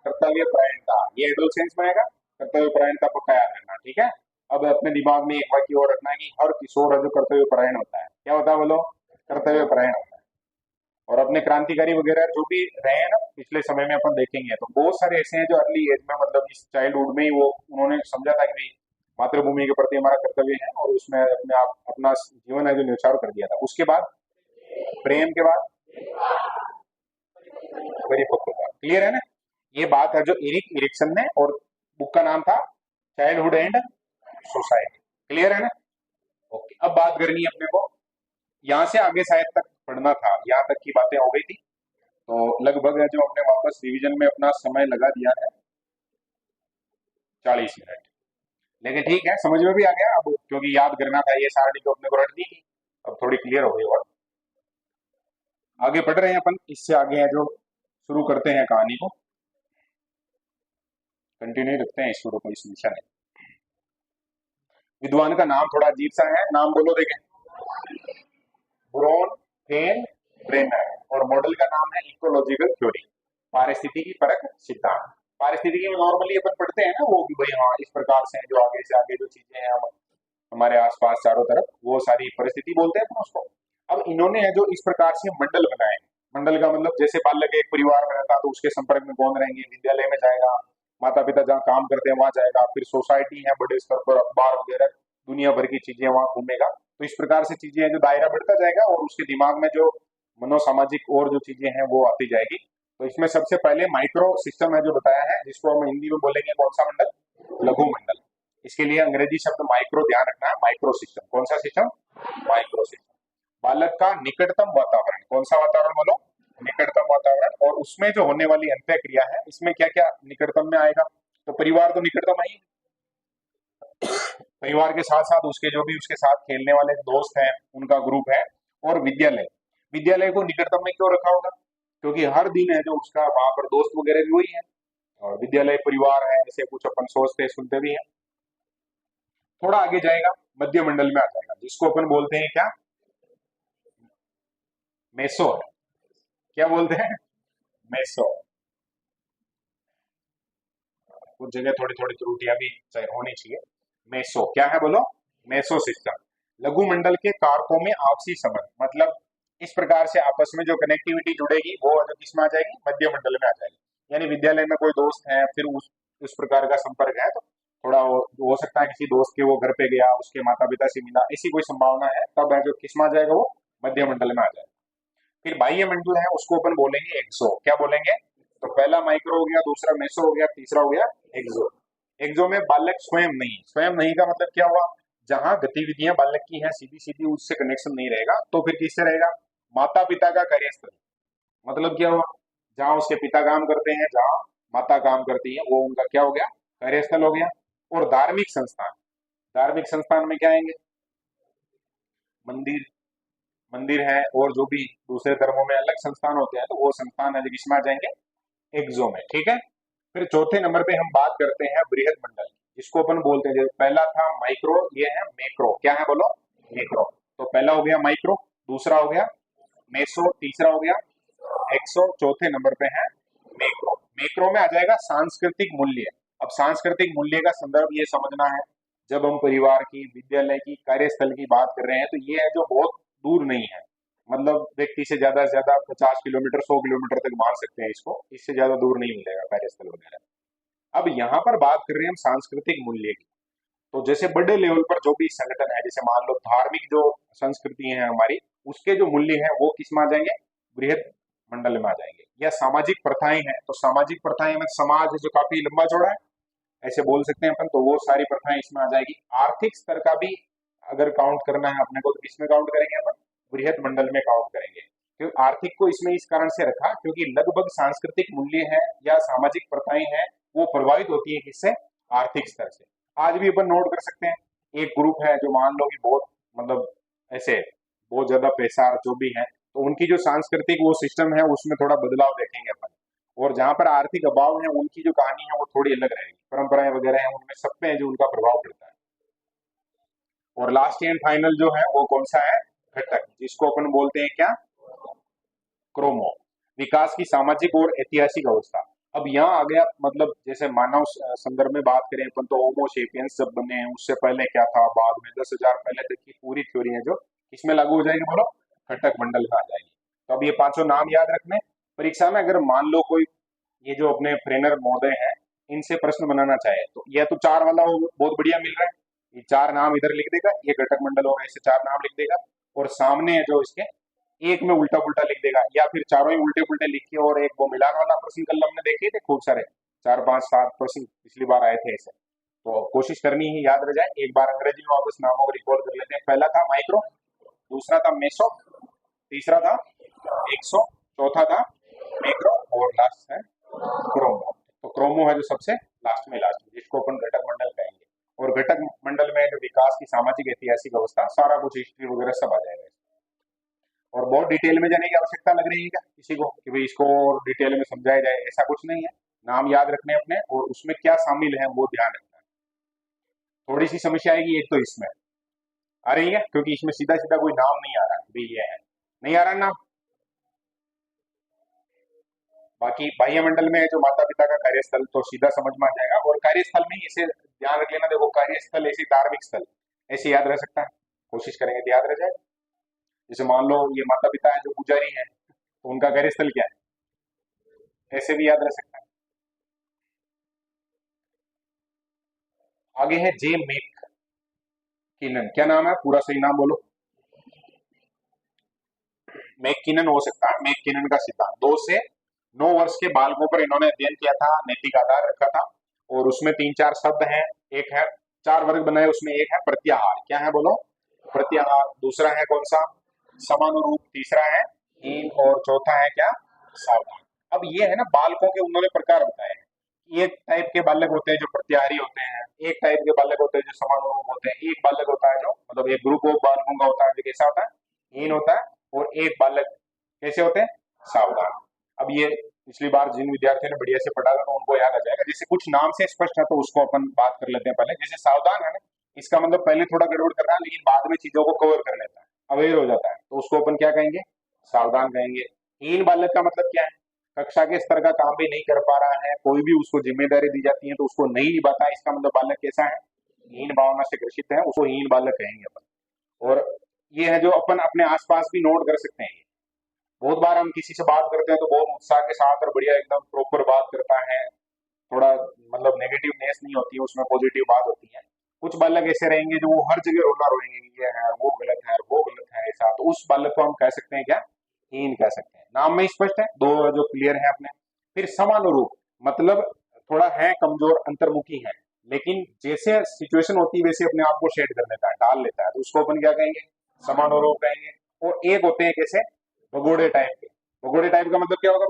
कर्तव्य परायणता। ये एडोलसेंस में आएगा, कर्तव्य परायणता पक्का याद रखना, ठीक है। अब अपने दिमाग में एक वाक्य और रखना है कि हर किशोर है जो कर्तव्य परायण होता है। क्या होता है, बोलो, कर्तव्य परायण होता है। और अपने क्रांतिकारी वगैरह जो भी रहे हैं ना पिछले समय में, अपन देखेंगे तो बहुत सारे ऐसे हैं जो अर्ली एज में, मतलब इस चाइल्डहुड में ही वो उन्होंने समझा था कि मातृभूमि के प्रति हमारा कर्तव्य है, और उसमें अपने आप अपना जीवन है जो न्यौछावर कर दिया था। उसके बाद प्रेम, के बाद परिपक्वता। क्लियर है ना। ये बात है जो इरिक इरिक्सन ने, और बुक का नाम था चाइल्डहुड एंड सोसाइटी। क्लियर है ना। ओके, अब बात करनी है अपने को, यहाँ से आगे शायद तक पढ़ना था, यहाँ तक की बातें हो गई थी। तो लगभग है जो हमने वापस रिवीजन में अपना समय लगा दिया है 40 मिनट। लेकिन ठीक है, समझ में भी आ गया अब, क्योंकि याद करना था ये सारणी तो अपने को रट दी, अब थोड़ी क्लियर हो गई। और आगे पढ़ रहे हैं अपन, इससे आगे है जो शुरू करते हैं कहानी को, कंटिन्यू रखते हैं शुरू को, इस मिशन है। विद्वान का नाम थोड़ा अजीब सा है, नाम बोलो देखें, ब्रोन फेन ब्रेनर। और मॉडल का नाम है इकोलॉजिकल थ्योरी, पारिस्थितिकी परक सिद्धांत। पारिस्थितिकी में नॉर्मली अपन पढ़ते हैं ना वो कि भाई हाँ इस प्रकार से जो आगे से आगे जो चीजें हैं हमारे आसपास चारों तरफ वो सारी परिस्थिति बोलते हैं अपन उसको। अब इन्होंने है जो इस प्रकार से मंडल बनाए हैं, मंडल का मतलब जैसे बालक एक परिवार में रहता है तो उसके संपर्क में कौन रहेंगे, विद्यालय में जाएगा, माता पिता जहाँ काम करते हैं वहां जाएगा, फिर सोसाइटी है बड़े स्तर पर, अखबार वगैरह दुनिया भर की चीजें वहां घूमेगा। तो इस प्रकार से चीजें हैं जो दायरा बढ़ता जाएगा और उसके दिमाग में जो मनोसामाजिक और जो चीजें हैं वो आती जाएगी। तो इसमें सबसे पहले माइक्रो सिस्टम है जो बताया है, जिसको हम हिंदी में बोलेंगे कौन सा मंडल, लघु मंडल। इसके लिए अंग्रेजी शब्द माइक्रो ध्यान रखना है, माइक्रो सिस्टम, कौन सा सिस्टम, माइक्रो सिस्टम। बालक का निकटतम वातावरण, कौन सा वातावरण बोलो, निकटतम वातावरण। और उसमें जो होने वाली अंत्य क्रिया है इसमें क्या क्या निकटतम में आएगा, तो परिवार तो निकटतम है ही, परिवार के साथ साथ उसके जो भी उसके साथ खेलने वाले दोस्त हैं उनका ग्रुप है। और विद्यालय, विद्यालय को निकटतम में क्यों रखा होगा, क्योंकि हर दिन है जो उसका वहां पर दोस्त वगैरह भी वही है, और विद्यालय परिवार है, ऐसे कुछ अपन सोचते सुनते भी हैं। थोड़ा आगे जाएगा मध्य मंडल में आ जाएगा, जिसको अपन बोलते हैं क्या, मेसो है, क्या बोलते हैं, मेसो। कुछ जगह थोड़ी थोड़ी त्रुटियां भी होनी चाहिए। मेसो क्या है बोलो, मेसो सिस्टम। लघु मंडल के कारकों में आपसी संबंध, मतलब इस प्रकार से आपस में जो कनेक्टिविटी जुड़ेगी वो जो किसमें आ जाएगी, मध्य मंडल में आ जाएगी। यानी विद्यालय में कोई दोस्त है, फिर उस प्रकार का संपर्क है, तो थोड़ा हो सकता है किसी दोस्त के वो घर पे गया, उसके माता पिता से मिला, ऐसी कोई संभावना है, तब है जो किसमें आ जाएगा, वो मध्य मंडल में आ जाएगा। फिर बाह्य मंडल है उसको अपन बोलेंगे एक्सो, क्या बोलेंगे, तो पहला माइक्रो हो गया, दूसरा मेसो हो गया, तीसरा हो गया एक्सो। एक्सो में बालक स्वयं नहीं, स्वयं नहीं का मतलब क्या हुआ, जहां गतिविधियां बालक की हैं सीधी सीधी उससे कनेक्शन नहीं रहेगा, तो फिर किससे रहेगा, माता पिता का कार्यस्थल, मतलब क्या हुआ, जहां उसके पिता काम करते हैं, जहां माता काम करती है, वो उनका क्या हो गया, कार्यस्थल हो गया। और धार्मिक संस्थान, धार्मिक संस्थान में क्या आएंगे, मंदिर, मंदिर है, और जो भी दूसरे धर्मों में अलग संस्थान होते हैं, तो वो संस्थान है जो किसमें आ जाएंगे, एक्सो में, ठीक है। फिर चौथे नंबर पे हम बात करते हैं बृहद मंडल, जिसको अपन बोलते हैं, जैसे पहला था माइक्रो, ये है मैक्रो, क्या है बोलो, मैक्रो। तो पहला हो गया माइक्रो, दूसरा हो गया मेसो, तीसरा हो गया एक्सो, चौथे नंबर पे है मैक्रो। मैक्रो में आ जाएगा सांस्कृतिक मूल्य। अब सांस्कृतिक मूल्य का संदर्भ ये समझना है, जब हम परिवार की, विद्यालय की, कार्यस्थल की बात कर रहे हैं, तो ये है जो बहुत दूर नहीं है, मतलब व्यक्ति से ज्यादा 50 किलोमीटर 100 किलोमीटर तक मान सकते हैं इसको, इससे ज्यादा दूर नहीं मिलेगा कार्यस्थल वगैरह। अब यहाँ पर बात कर रहे हैं हम सांस्कृतिक मूल्य की, तो जैसे बड़े लेवल पर जो भी संगठन है, जैसे मान लो धार्मिक जो संस्कृति है हमारी, उसके जो मूल्य हैं वो किस में आ जाएंगे, बृहद मंडल में आ जाएंगे। या सामाजिक प्रथाएं हैं, तो सामाजिक प्रथाएं में समाज है जो काफी लंबा चौड़ा है, ऐसे बोल सकते हैं अपन, तो वो सारी प्रथाएं इसमें आ जाएगी। आर्थिक स्तर का भी अगर काउंट करना है अपने को, तो किसमें काउंट करेंगे अपन, बृहद मंडल में काउंट करेंगे। क्योंकि आर्थिक को इसमें इस कारण से रखा क्योंकि लगभग सांस्कृतिक मूल्य है या सामाजिक प्रथाएं हैं वो प्रभावित होती है किससे, आर्थिक स्तर से। आज भी अपन नोट कर सकते हैं, एक ग्रुप है जो मान लो कि बहुत मतलब ऐसे बहुत ज्यादा पैसा जो भी है, तो उनकी जो सांस्कृतिक वो सिस्टम है उसमें थोड़ा बदलाव देखेंगे अपन। और जहां पर आर्थिक अभाव है उनकी जो कहानी है वो थोड़ी अलग रहेगी, परंपराएं वगैरह हैं उनमें सब पे जो उनका प्रभाव पड़ता है। और लास्ट एंड फाइनल जो है वो कौन सा है, घटक, जिसको अपन बोलते हैं क्या, क्रोमो, विकास की सामाजिक और ऐतिहासिक अवस्था। अब यहाँ आ गया, मतलब जैसे मानव संदर्भ में बात करें अपन, तो होमो सेपियंस जब बने हैं उससे पहले क्या था, बाद में 10,000 पहले तक की पूरी थ्योरी है जो इसमें लागू हो जाएगी बोलो, घटक मंडल में आ जाएगी। तो अब ये पांचों नाम याद रखने, परीक्षा में अगर मान लो कोई ये जो अपने ट्रेनर महोदय हैं इनसे प्रश्न बनाना चाहे, तो यह तो चार वाला बहुत बढ़िया मिल रहा है, ये चार नाम इधर लिख देगा, ये घटक मंडल होगा, ऐसे चार नाम लिख देगा, और सामने जो इसके एक में उल्टा पुल्टा लिख देगा, या फिर चारों ही उल्टे पुल्टे लिख के, और एक वो मिलान वाला प्रश्न कल हमने देखे थे खूब सारे, 4 5 7 प्रश्न पिछली बार आए थे ऐसे। तो कोशिश करनी है याद रह जाए। एक बार अंग्रेजी में वापस नामों को रिकॉर्ड कर लेते हैं, पहला था माइक्रो, दूसरा था मेसो, तीसरा था एक्सो, चौथा था मैक्रो, और लास्ट है क्रोमो। तो क्रोमो है जो सबसे लास्ट में, जिसको अपन घटक मंडल कहेंगे। और घटक मंडल में जो विकास की सामाजिक ऐतिहासिक अवस्था सारा कुछ हिस्ट्री वगैरह सब आ जाएगा। और बहुत डिटेल में जाने की आवश्यकता लग रही है क्या किसी को कि भाई इसको और डिटेल में समझाया जाए, ऐसा कुछ नहीं है। नाम याद रखने अपने, और उसमें क्या शामिल है वो ध्यान रखना है। थोड़ी सी समस्या आएगी एक तो इसमें आ रही है, क्योंकि इसमें सीधा सीधा कोई नाम नहीं आ रहा है, भाई ये है, नहीं आ रहा नाम, बाकी बाह्य मंडल में जो माता पिता का कार्यस्थल तो सीधा समझ में आ जाएगा, और कार्यस्थल में ही इसे ध्यान रख लेना, देखो कार्यस्थल ऐसे धार्मिक स्थल ऐसे याद रह सकता है, कोशिश करेंगे तो याद रह जाए। जैसे मान लो ये माता पिता है जो पुजारी है, तो उनका कार्यस्थल क्या है, ऐसे भी याद रह सकता है। आगे है जे मेक किनन, क्या नाम है पूरा सही नाम बोलो। मैककिनन हो सकता है, मैककिनन का सिद्धांत 2 से 9 वर्ष के बालकों पर इन्होंने अध्ययन किया था, नैतिक आधार रखा था, और उसमें 3-4 शब्द हैं। एक है 4 वर्ग बनाए, उसमें एक है प्रत्याहार, क्या है बोलो, प्रत्याहार। दूसरा है कौन सा, समानुरूप। तीसरा है हीन, और चौथा है क्या, सावधान। अब ये है ना बालकों के उन्होंने प्रकार बताए हैं। एक टाइप के बालक होते हैं जो प्रत्याहारी होते हैं, एक टाइप के बालक होते हैं जो समानुरूप होते हैं, एक बालक होता है जो मतलब एक ग्रुप ऑफ बालकों का होता है जो कैसा होता है, हीन होता है, और एक बालक कैसे होते हैं, सावधान। अब ये पिछली बार जिन विद्यार्थियों ने बढ़िया से पढ़ा था तो उनको याद आ जाएगा। जैसे कुछ नाम से स्पष्ट है तो उसको अपन बात कर लेते हैं पहले। जैसे सावधान है ना, इसका मतलब पहले थोड़ा गड़बड़ कर रहा है लेकिन बाद में चीजों को कवर कर लेता है, अवेयर हो जाता है, तो उसको अपन क्या कहेंगे, सावधान कहेंगे। हीन बालक का मतलब क्या है, कक्षा के स्तर का काम भी नहीं कर पा रहा है, कोई भी उसको जिम्मेदारी दी जाती है तो उसको नहीं निभाता है, इसका मतलब बालक कैसा है, हीन भावना से ग्रसित है, उसको हीन बालक कहेंगे अपन। और ये है जो अपन अपने आसपास भी नोट कर सकते हैं। बहुत बार हम किसी से बात करते हैं तो बहुत उत्साह के साथ और बढ़िया एकदम प्रॉपर बात करता है, थोड़ा मतलब नेगेटिवनेस नहीं होती है उसमें, पॉजिटिव बात होती है। कुछ बालक ऐसे रहेंगे जो वो हर जगह रोना रोएंगे कि ये है वो गलत है वो गलत है ऐसा, तो उस बालक को हम कह सकते हैं क्या, हीन कह सकते हैं। नाम में स्पष्ट है, दो जो क्लियर है अपने। फिर समानुरूप मतलब थोड़ा है कमजोर, अंतर्मुखी है, लेकिन जैसे सिचुएशन होती है वैसे अपने आप को शेड कर लेता है, डाल लेता है, तो उसको अपन क्या कहेंगे, समानुरूप कहेंगे। और एक होते हैं कैसे, भगोड़े टाइप के। भगोड़े टाइप का मतलब क्या होगा,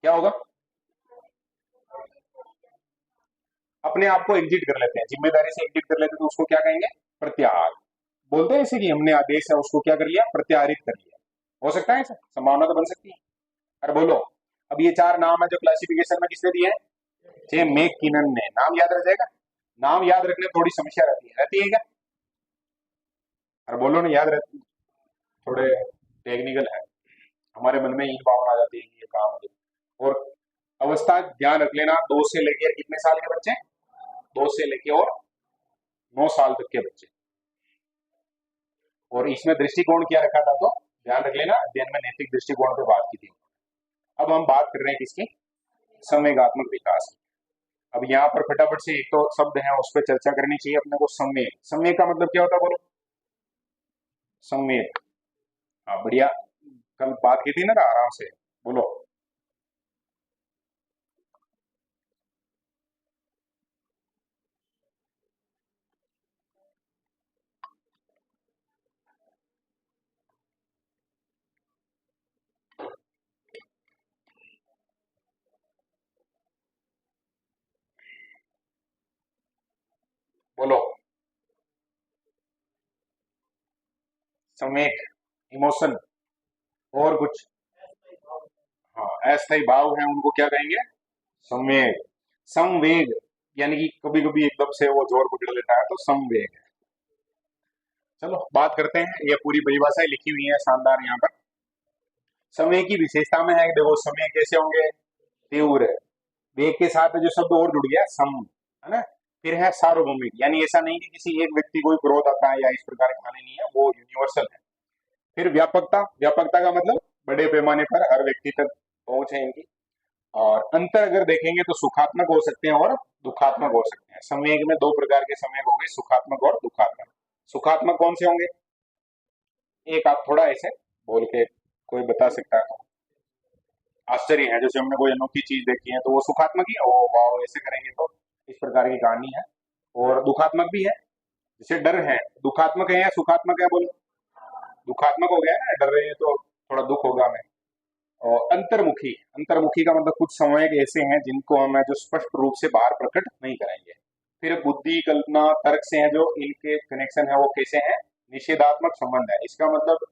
क्या होगा, अपने आप को एग्जिट कर लेते हैं, जिम्मेदारी से एग्जिट कर लेते हैं, तो उसको क्या कहेंगे, प्रत्याहार बोलते हैं। इसे कि हमने आदेश है उसको क्या कर लिया, प्रत्याहारित कर लिया। हो सकता है ऐसा, संभावना तो बन सकती है। अरे बोलो, अब ये 4 नाम है जो क्लासिफिकेशन में किसने दिए हैं, जे मेक किनन ने। नाम याद रह जाएगा, नाम याद रखने में थोड़ी समस्या रहती है क्या, अरे बोलो ना, याद रहती है, थोड़े टेक्निकल है, हमारे मन में ये भावना आ जाती है कि ये काम हो जाए। और अवस्था ध्यान रख लेना, 2 से लेकर कितने साल के बच्चे, 2 से लेके और 9 साल तक के बच्चे। और इसमें दृष्टिकोण क्या रखा था, तो ध्यान रख लेना, अध्ययन में नैतिक दृष्टिकोण पे बात की थी। अब हम बात कर रहे हैं किसकी, संवेगात्मक विकास की। अब यहाँ पर फटाफट से एक तो शब्द है उस पर चर्चा करनी चाहिए अपने को, संवेग। संवेग का मतलब क्या होता है बोलो, संवेग, हाँ बढ़िया, कल बात की थी ना आराम से बोलो। बोलो, संवेग, इमोशन, और कुछ, हाँ अस्थायी भाव है उनको क्या कहेंगे, संवेग। संवेग यानी कि कभी कभी एकदम से वो जोर पकड़ लेता है, तो संवेग है। चलो बात करते हैं, ये पूरी परिभाषाएं लिखी हुई है शानदार यहाँ पर। समय की विशेषता में है, देखो समय कैसे होंगे, तीव्र, वेग के साथ जो शब्द और जुड़ गया सम, है ना। फिर है सार्वभौमिक, यानी ऐसा नहीं कि किसी एक व्यक्ति को ही क्रोध आता है या इस प्रकार की कहानी नहीं है, वो यूनिवर्सल है। फिर व्यापकता, व्यापकता का मतलब बड़े पैमाने पर हर व्यक्ति तक पहुंच है इनकी। और अंतर अगर देखेंगे तो सुखात्मक हो सकते हैं और दुखात्मक हो सकते हैं। संवेग में 2 प्रकार के संवेग होंगे, सुखात्मक और दुखात्मक। सुखात्मक कौन से होंगे, एक आप थोड़ा ऐसे बोल के कोई बता सकता है तो आश्चर्य है, जैसे हमने कोई अनोखी चीज देखी है तो वो सुखात्मक ही है, ओ वाह ऐसे करेंगे तो इस प्रकार की कहानी है। और दुखात्मक भी है, जैसे डर है, दुखात्मक है या सुखात्मक है बोलो, दुखात्मक हो गया है ना, डर रहे हैं तो थोड़ा दुख होगा हमें। और अंतर्मुखी, अंतर्मुखी का मतलब कुछ संवेग ऐसे हैं जिनको हम जो स्पष्ट रूप से बाहर प्रकट नहीं करेंगे। फिर बुद्धि, कल्पना, तर्क से है जो इनके कनेक्शन है वो कैसे हैं, निषेधात्मक संबंध है। इसका मतलब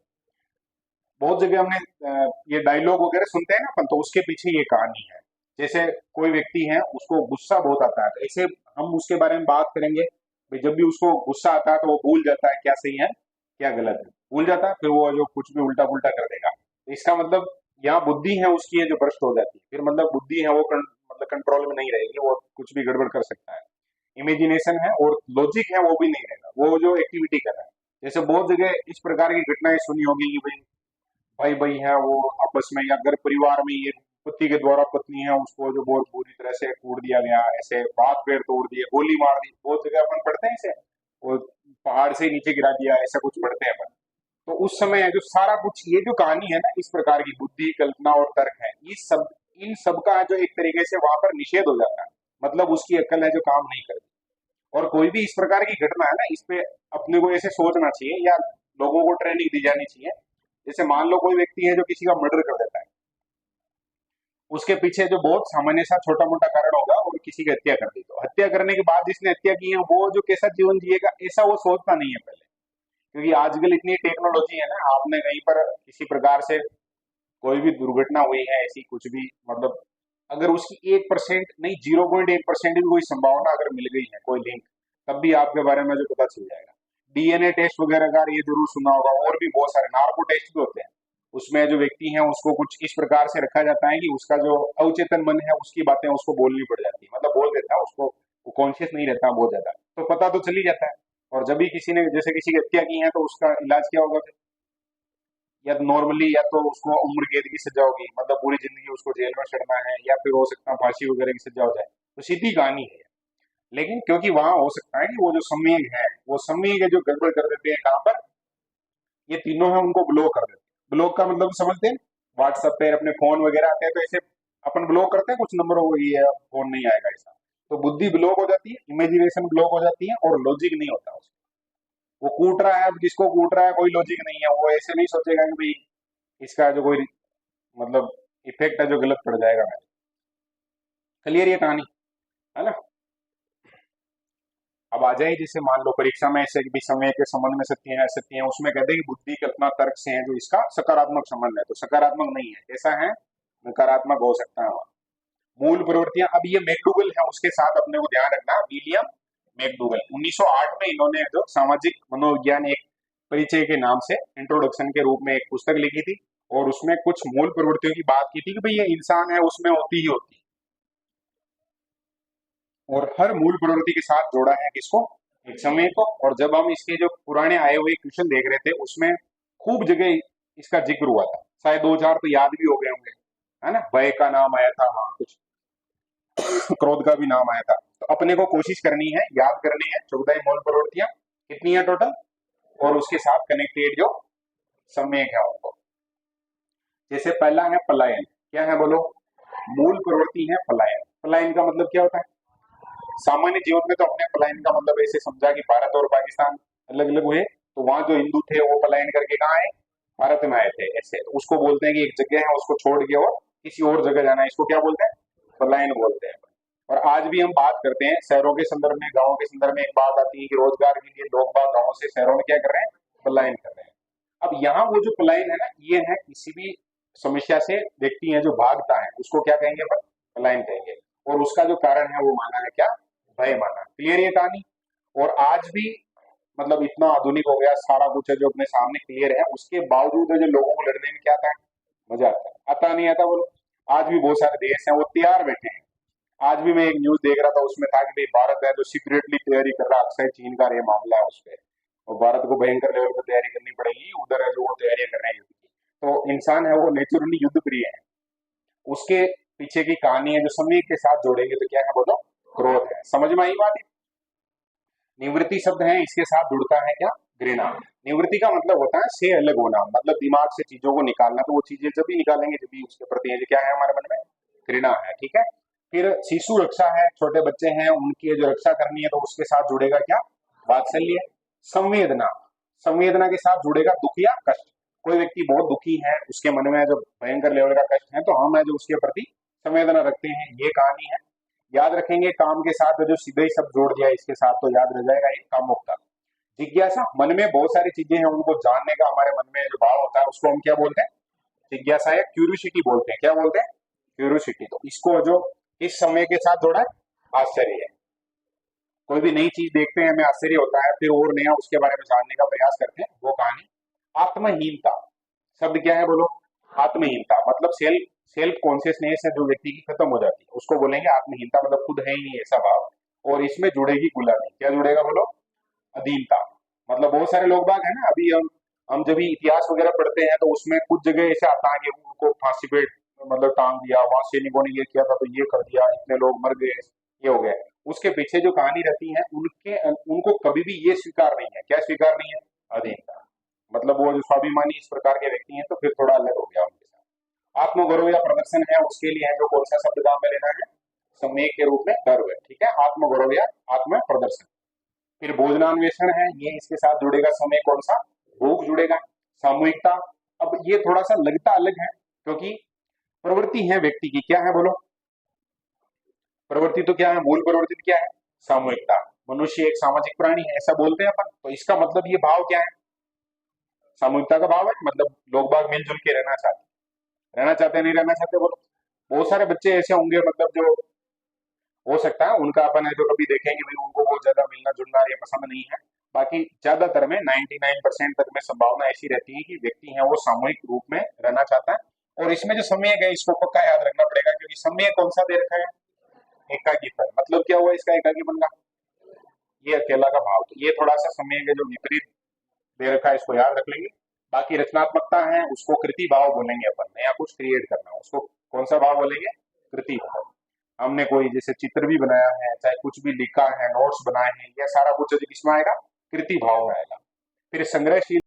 बहुत जगह हमने ये डायलॉग वगैरह सुनते हैं ना अपन, तो उसके पीछे ये कहानी है। जैसे कोई व्यक्ति है उसको गुस्सा बहुत आता है, तो ऐसे हम उसके बारे में बात करेंगे, भाई जब भी उसको गुस्सा आता है तो वो भूल जाता है क्या सही है क्या गलत है, भूल जाता है, फिर वो जो कुछ भी उल्टा पुल्टा कर देगा। तो इसका मतलब यहाँ बुद्धि है उसकी है जो भ्रष्ट हो जाती है, फिर मतलब बुद्धि है वो मतलब कंट्रोल में नहीं रहेगी, वो कुछ भी गड़बड़ कर सकता है। इमेजिनेशन है और लॉजिक है वो भी नहीं रहेगा, वो जो एक्टिविटी कर रहा है। जैसे बहुत जगह इस प्रकार की घटनाएं सुनी होगी कि भाई भाई भाई है वो आपस में या घर परिवार में ये पति के द्वारा पत्नी है उसको जो बहुत बुरी तरह से कूट दिया गया, ऐसे हाथ पैर तोड़ दिए, गोली मार दी, बहुत जगह अपन पढ़ते हैं इसे, और पहाड़ से नीचे गिरा दिया, ऐसा कुछ पढ़ते हैं अपन। तो उस समय जो सारा कुछ ये जो कहानी है ना, इस प्रकार की बुद्धि कल्पना और तर्क है, इस सब इन सब का जो एक तरीके से वहां पर निषेध हो जाता है, मतलब उसकी अक्ल है जो काम नहीं करती। और कोई भी इस प्रकार की घटना है ना, इस पे अपने को ऐसे सोचना चाहिए या लोगों को ट्रेनिंग दी जानी चाहिए। जैसे मान लो कोई व्यक्ति है जो किसी का मर्डर कर देता है, उसके पीछे जो बहुत सामान्य सा छोटा मोटा कारण होगा और किसी की हत्या कर दी, तो हत्या करने के बाद जिसने हत्या की है वो जो कैसा जीवन जिएगा ऐसा वो सोचता नहीं है पहले। क्योंकि आजकल इतनी टेक्नोलॉजी है ना, आपने कहीं पर किसी प्रकार से कोई भी दुर्घटना हुई है ऐसी कुछ भी, मतलब अगर उसकी 1% नहीं 0.1% भी कोई संभावना अगर मिल गई है कोई लिंक, तब भी आपके बारे में जो पता चल जाएगा। डीएनए टेस्ट वगैरह का ये जरूर सुना होगा, और भी बहुत सारे नार्को टेस्ट भी होते हैं। उसमें जो व्यक्ति है उसको कुछ इस प्रकार से रखा जाता है कि उसका जो अवचेतन मन है उसकी बातें उसको बोलनी पड़ जाती है, मतलब बोल देता है उसको, वो कॉन्शियस नहीं रहता बहुत ज्यादा, तो पता तो चल ही जाता है। और जब भी किसी ने जैसे किसी की हत्या की है तो उसका इलाज क्या होगा फिर? या नॉर्मली या तो उसको उम्र कैद की सजा होगी, मतलब पूरी जिंदगी उसको जेल में सड़ना है, या फिर हो सकता है फांसी वगैरह की सजा हो जाए, तो सीधी कहानी है। लेकिन क्योंकि वहां हो सकता है कि वो जो संवेग है, वो संवेग है जो गड़बड़ कर देते हैं कहाँ पर, ये तीनों है उनको ब्लॉक कर देते हैं। ब्लॉक का मतलब समझते हैं, व्हाट्सएप पे अपने फोन वगैरह आते हैं तो ऐसे अपन ब्लॉक करते हैं कुछ नंबरों को, ये अब फोन नहीं आएगा ऐसा। तो बुद्धि ब्लॉक हो जाती है, इमेजिनेशन ब्लॉक हो जाती है, और लॉजिक नहीं होता उसको। वो कूट रहा है, अब जिसको कूट रहा है कोई लॉजिक नहीं है, वो ऐसे नहीं सोचेगा कि भाई इसका जो कोई मतलब इफेक्ट है जो गलत पड़ जाएगा मेरे। क्लियर ये कहानी है ना? अब आ जाए जैसे मान लो परीक्षा में ऐसे भी समय के संबंध में सत्य है असत्य है, उसमें कहते हैं कि बुद्धि कल्पना तर्क से है जो इसका सकारात्मक संबंध है, तो सकारात्मक नहीं है, कैसा है? नकारात्मक हो सकता है वहाँ। मूल प्रवृत्तियां, अब ये मैकडूगल है उसके साथ अपने को ध्यान रखना, विलियम मैकडूगल 1908 में इन्होंने जो सामाजिक मनोविज्ञान एक परिचय के नाम से इंट्रोडक्शन के रूप में एक पुस्तक लिखी थी, और उसमें कुछ मूल प्रवृत्तियों की बात की थी कि भाई ये इंसान है उसमें होती ही होती है, और हर मूल प्रवृत्ति के साथ जोड़ा है किसको? एक समय को। और जब हम इसके जो पुराने आए हुए क्वेश्चन देख रहे थे उसमें खूब जगह इसका जिक्र हुआ था, शायद दो चार तो याद भी हो गए होंगे, है ना? भय का नाम आया था वहां, कुछ क्रोध का भी नाम आया था। तो अपने को कोशिश करनी है, याद करनी है 14 मूल प्रवृत्तियां कितनी है टोटल, और उसके साथ कनेक्टेड जो सम्यक है उनको। जैसे पहला है पलायन, क्या है बोलो? मूल प्रवृत्ति है पलायन। पलायन का मतलब क्या होता है? सामान्य जीवन में तो अपने पलायन का मतलब ऐसे समझा कि भारत और पाकिस्तान अलग अलग हुए, तो वहां जो हिंदू थे वो पलायन करके कहाँ आए? भारत में आए थे, ऐसे तो उसको बोलते हैं कि एक जगह है उसको छोड़ के और किसी और जगह जाना है, इसको क्या बोलते हैं? पलायन बोलते हैं। और आज भी हम बात करते हैं शहरों के संदर्भ में, गाँव के संदर्भ में, एक बात आती है कि रोजगार के लिए लोग बाग गाँव से शहरों में क्या कर रहे हैं? पलायन कर रहे हैं। अब यहाँ वो जो पलायन है ना, ये है किसी भी समस्या से व्यक्ति है जो भागता है उसको क्या कहेंगे अपन? पलायन कहेंगे। और उसका जो कारण है वो माना है क्या? भय माना। क्लियर ये कहानी? और आज भी मतलब इतना आधुनिक हो गया, सारा कुछ है जो अपने सामने क्लियर है, उसके बावजूद है जो लोगों को लड़ने में क्या आता है? मजा आता है। आता नहीं आता बोलो? आज भी बहुत सारे देश हैं वो तैयार बैठे हैं। आज भी मैं एक न्यूज देख रहा था, उसमें था कि भाई भारत है जो सीक्रेटली तैयारी कर रहा है, अक्सर चीन का ये मामला है उस पर, और भारत को भयंकर लेवल पर तैयारी करनी पड़ेगी, उधर है जो वो तैयारियां कर रहे हैं युद्ध की। तो इंसान है वो नेचुरली युद्ध प्रिय है, उसके पीछे की कहानी है जो समय के साथ जोड़ेंगे तो क्या है बोलो? क्रोध है। समझ में आई बात? निवृत्ति शब्द है, इसके साथ जुड़ता है क्या? घृणा। निवृत्ति का मतलब होता है से अलग होना, मतलब दिमाग से चीजों को निकालना, तो वो चीजें जब भी निकालेंगे जब भी उसके प्रति है क्या है हमारे मन में? घृणा है। ठीक है। फिर शिशु रक्षा है, छोटे बच्चे हैं उनकी जो रक्षा करनी है, तो उसके साथ जुड़ेगा क्या? वात्सल्य। संवेदना, संवेदना के साथ जुड़ेगा दुख या कष्ट। कोई व्यक्ति बहुत दुखी है, उसके मन में जो भयंकर लेवल का कष्ट है, तो हम है जो उसके प्रति संवेदना रखते हैं, ये कहानी है। याद रखेंगे काम के साथ जो सीधे ही सब जोड़ दिया इसके साथ, तो याद रह जाएगा ये कामुकता। जिज्ञासा, मन में बहुत सारी चीजें हैं उनको जानने का हमारे मन में जो भाव होता है उसको हम क्या बोलते हैं? जिज्ञासा या क्यूरियोसिटी बोलते हैं। क्या बोलते हैं? क्यूरियोसिटी। तो इसको जो इस समय के साथ जोड़ा है, आश्चर्य है। कोई भी नई चीज देखते हैं हमें आश्चर्य होता है, फिर और नया उसके बारे में जानने का प्रयास करते हैं, वो कहानी। आत्महीनता, शब्द क्या है बोलो? आत्महीनता मतलब सेल्फ सेल्फ कॉन्शियसनेस है जो व्यक्ति की खत्म हो जाती है उसको बोलेंगे आत्महीनता, मतलब खुद है ही नहीं ऐसा भाव। और इसमें जुड़ेगी गुलामी। क्या जुड़ेगा बोलो? अधीनता। मतलब बहुत सारे लोग बाग है ना, अभी हम जब भी इतिहास वगैरह पढ़ते हैं तो उसमें कुछ जगह ऐसे आता है कि उनको फांसी पे मतलब टांग दिया, वहां सैनिकों ने ये किया था तो ये कर दिया, इतने लोग मर गए, ये हो गया। उसके पीछे जो कहानी रहती है उनके उनको कभी भी ये स्वीकार नहीं है। क्या स्वीकार नहीं है? अधीनता। मतलब वो जो स्वाभिमानी इस प्रकार के व्यक्ति हैं तो फिर थोड़ा अलग हो गया उनके साथ। आत्मगौरव या प्रदर्शन है उसके लिए है जो कौन सा शब्द काम में लेना है? सम्यक के रूप में गर्व है। ठीक है, आत्मगौरव या आत्म प्रदर्शन। फिर भोजनान्वेषण है, ये इसके साथ जुड़ेगा। समय कौन सा? भूख जुड़ेगा। सामूहिकता, अब ये थोड़ा सा लगता अलग है क्योंकि प्रवृत्ति है व्यक्ति की। क्या है बोलो? प्रवृत्ति तो क्या है? मूल प्रवृत्ति तो क्या है? सामूहिकता। मनुष्य एक सामाजिक प्राणी है ऐसा बोलते हैं अपन, तो इसका मतलब ये भाव क्या है? सामूहिकता का भाव है, मतलब लोग बाग मिलजुल के रहना चाहते नहीं रहना चाहते बोलो? बहुत सारे बच्चे ऐसे होंगे मतलब जो हो सकता है उनका अपन है जो कभी देखेंगे भी उनको बहुत ज्यादा मिलना जुलना ये पसंद नहीं है। बाकी ज्यादातर में 99% तक में संभावना ऐसी रहती है कि व्यक्ति है वो सामूहिक रूप में रहना चाहता है। और इसमें जो सम्यक है इसको पक्का याद रखना पड़ेगा क्योंकि सम्यक कौन सा दे रखा है? एकाकीपन। मतलब क्या हुआ इसका एकाकीपन का? ये अकेला का भाव। तो ये थोड़ा सा सम्यक है जो विपरीत दे रखा है, इसको याद रख लेंगे। बाकी रचनात्मकता है उसको कृति भाव बोलेंगे अपन, नया कुछ क्रिएट करना उसको कौन सा भाव बोलेंगे? कृति भाव। हमने कोई जैसे चित्र भी बनाया है, चाहे कुछ भी लिखा है, नोट्स बनाए हैं, यह सारा कुछ यदि किसमें आएगा? कृति भाव में आएगा। फिर संग्रहशील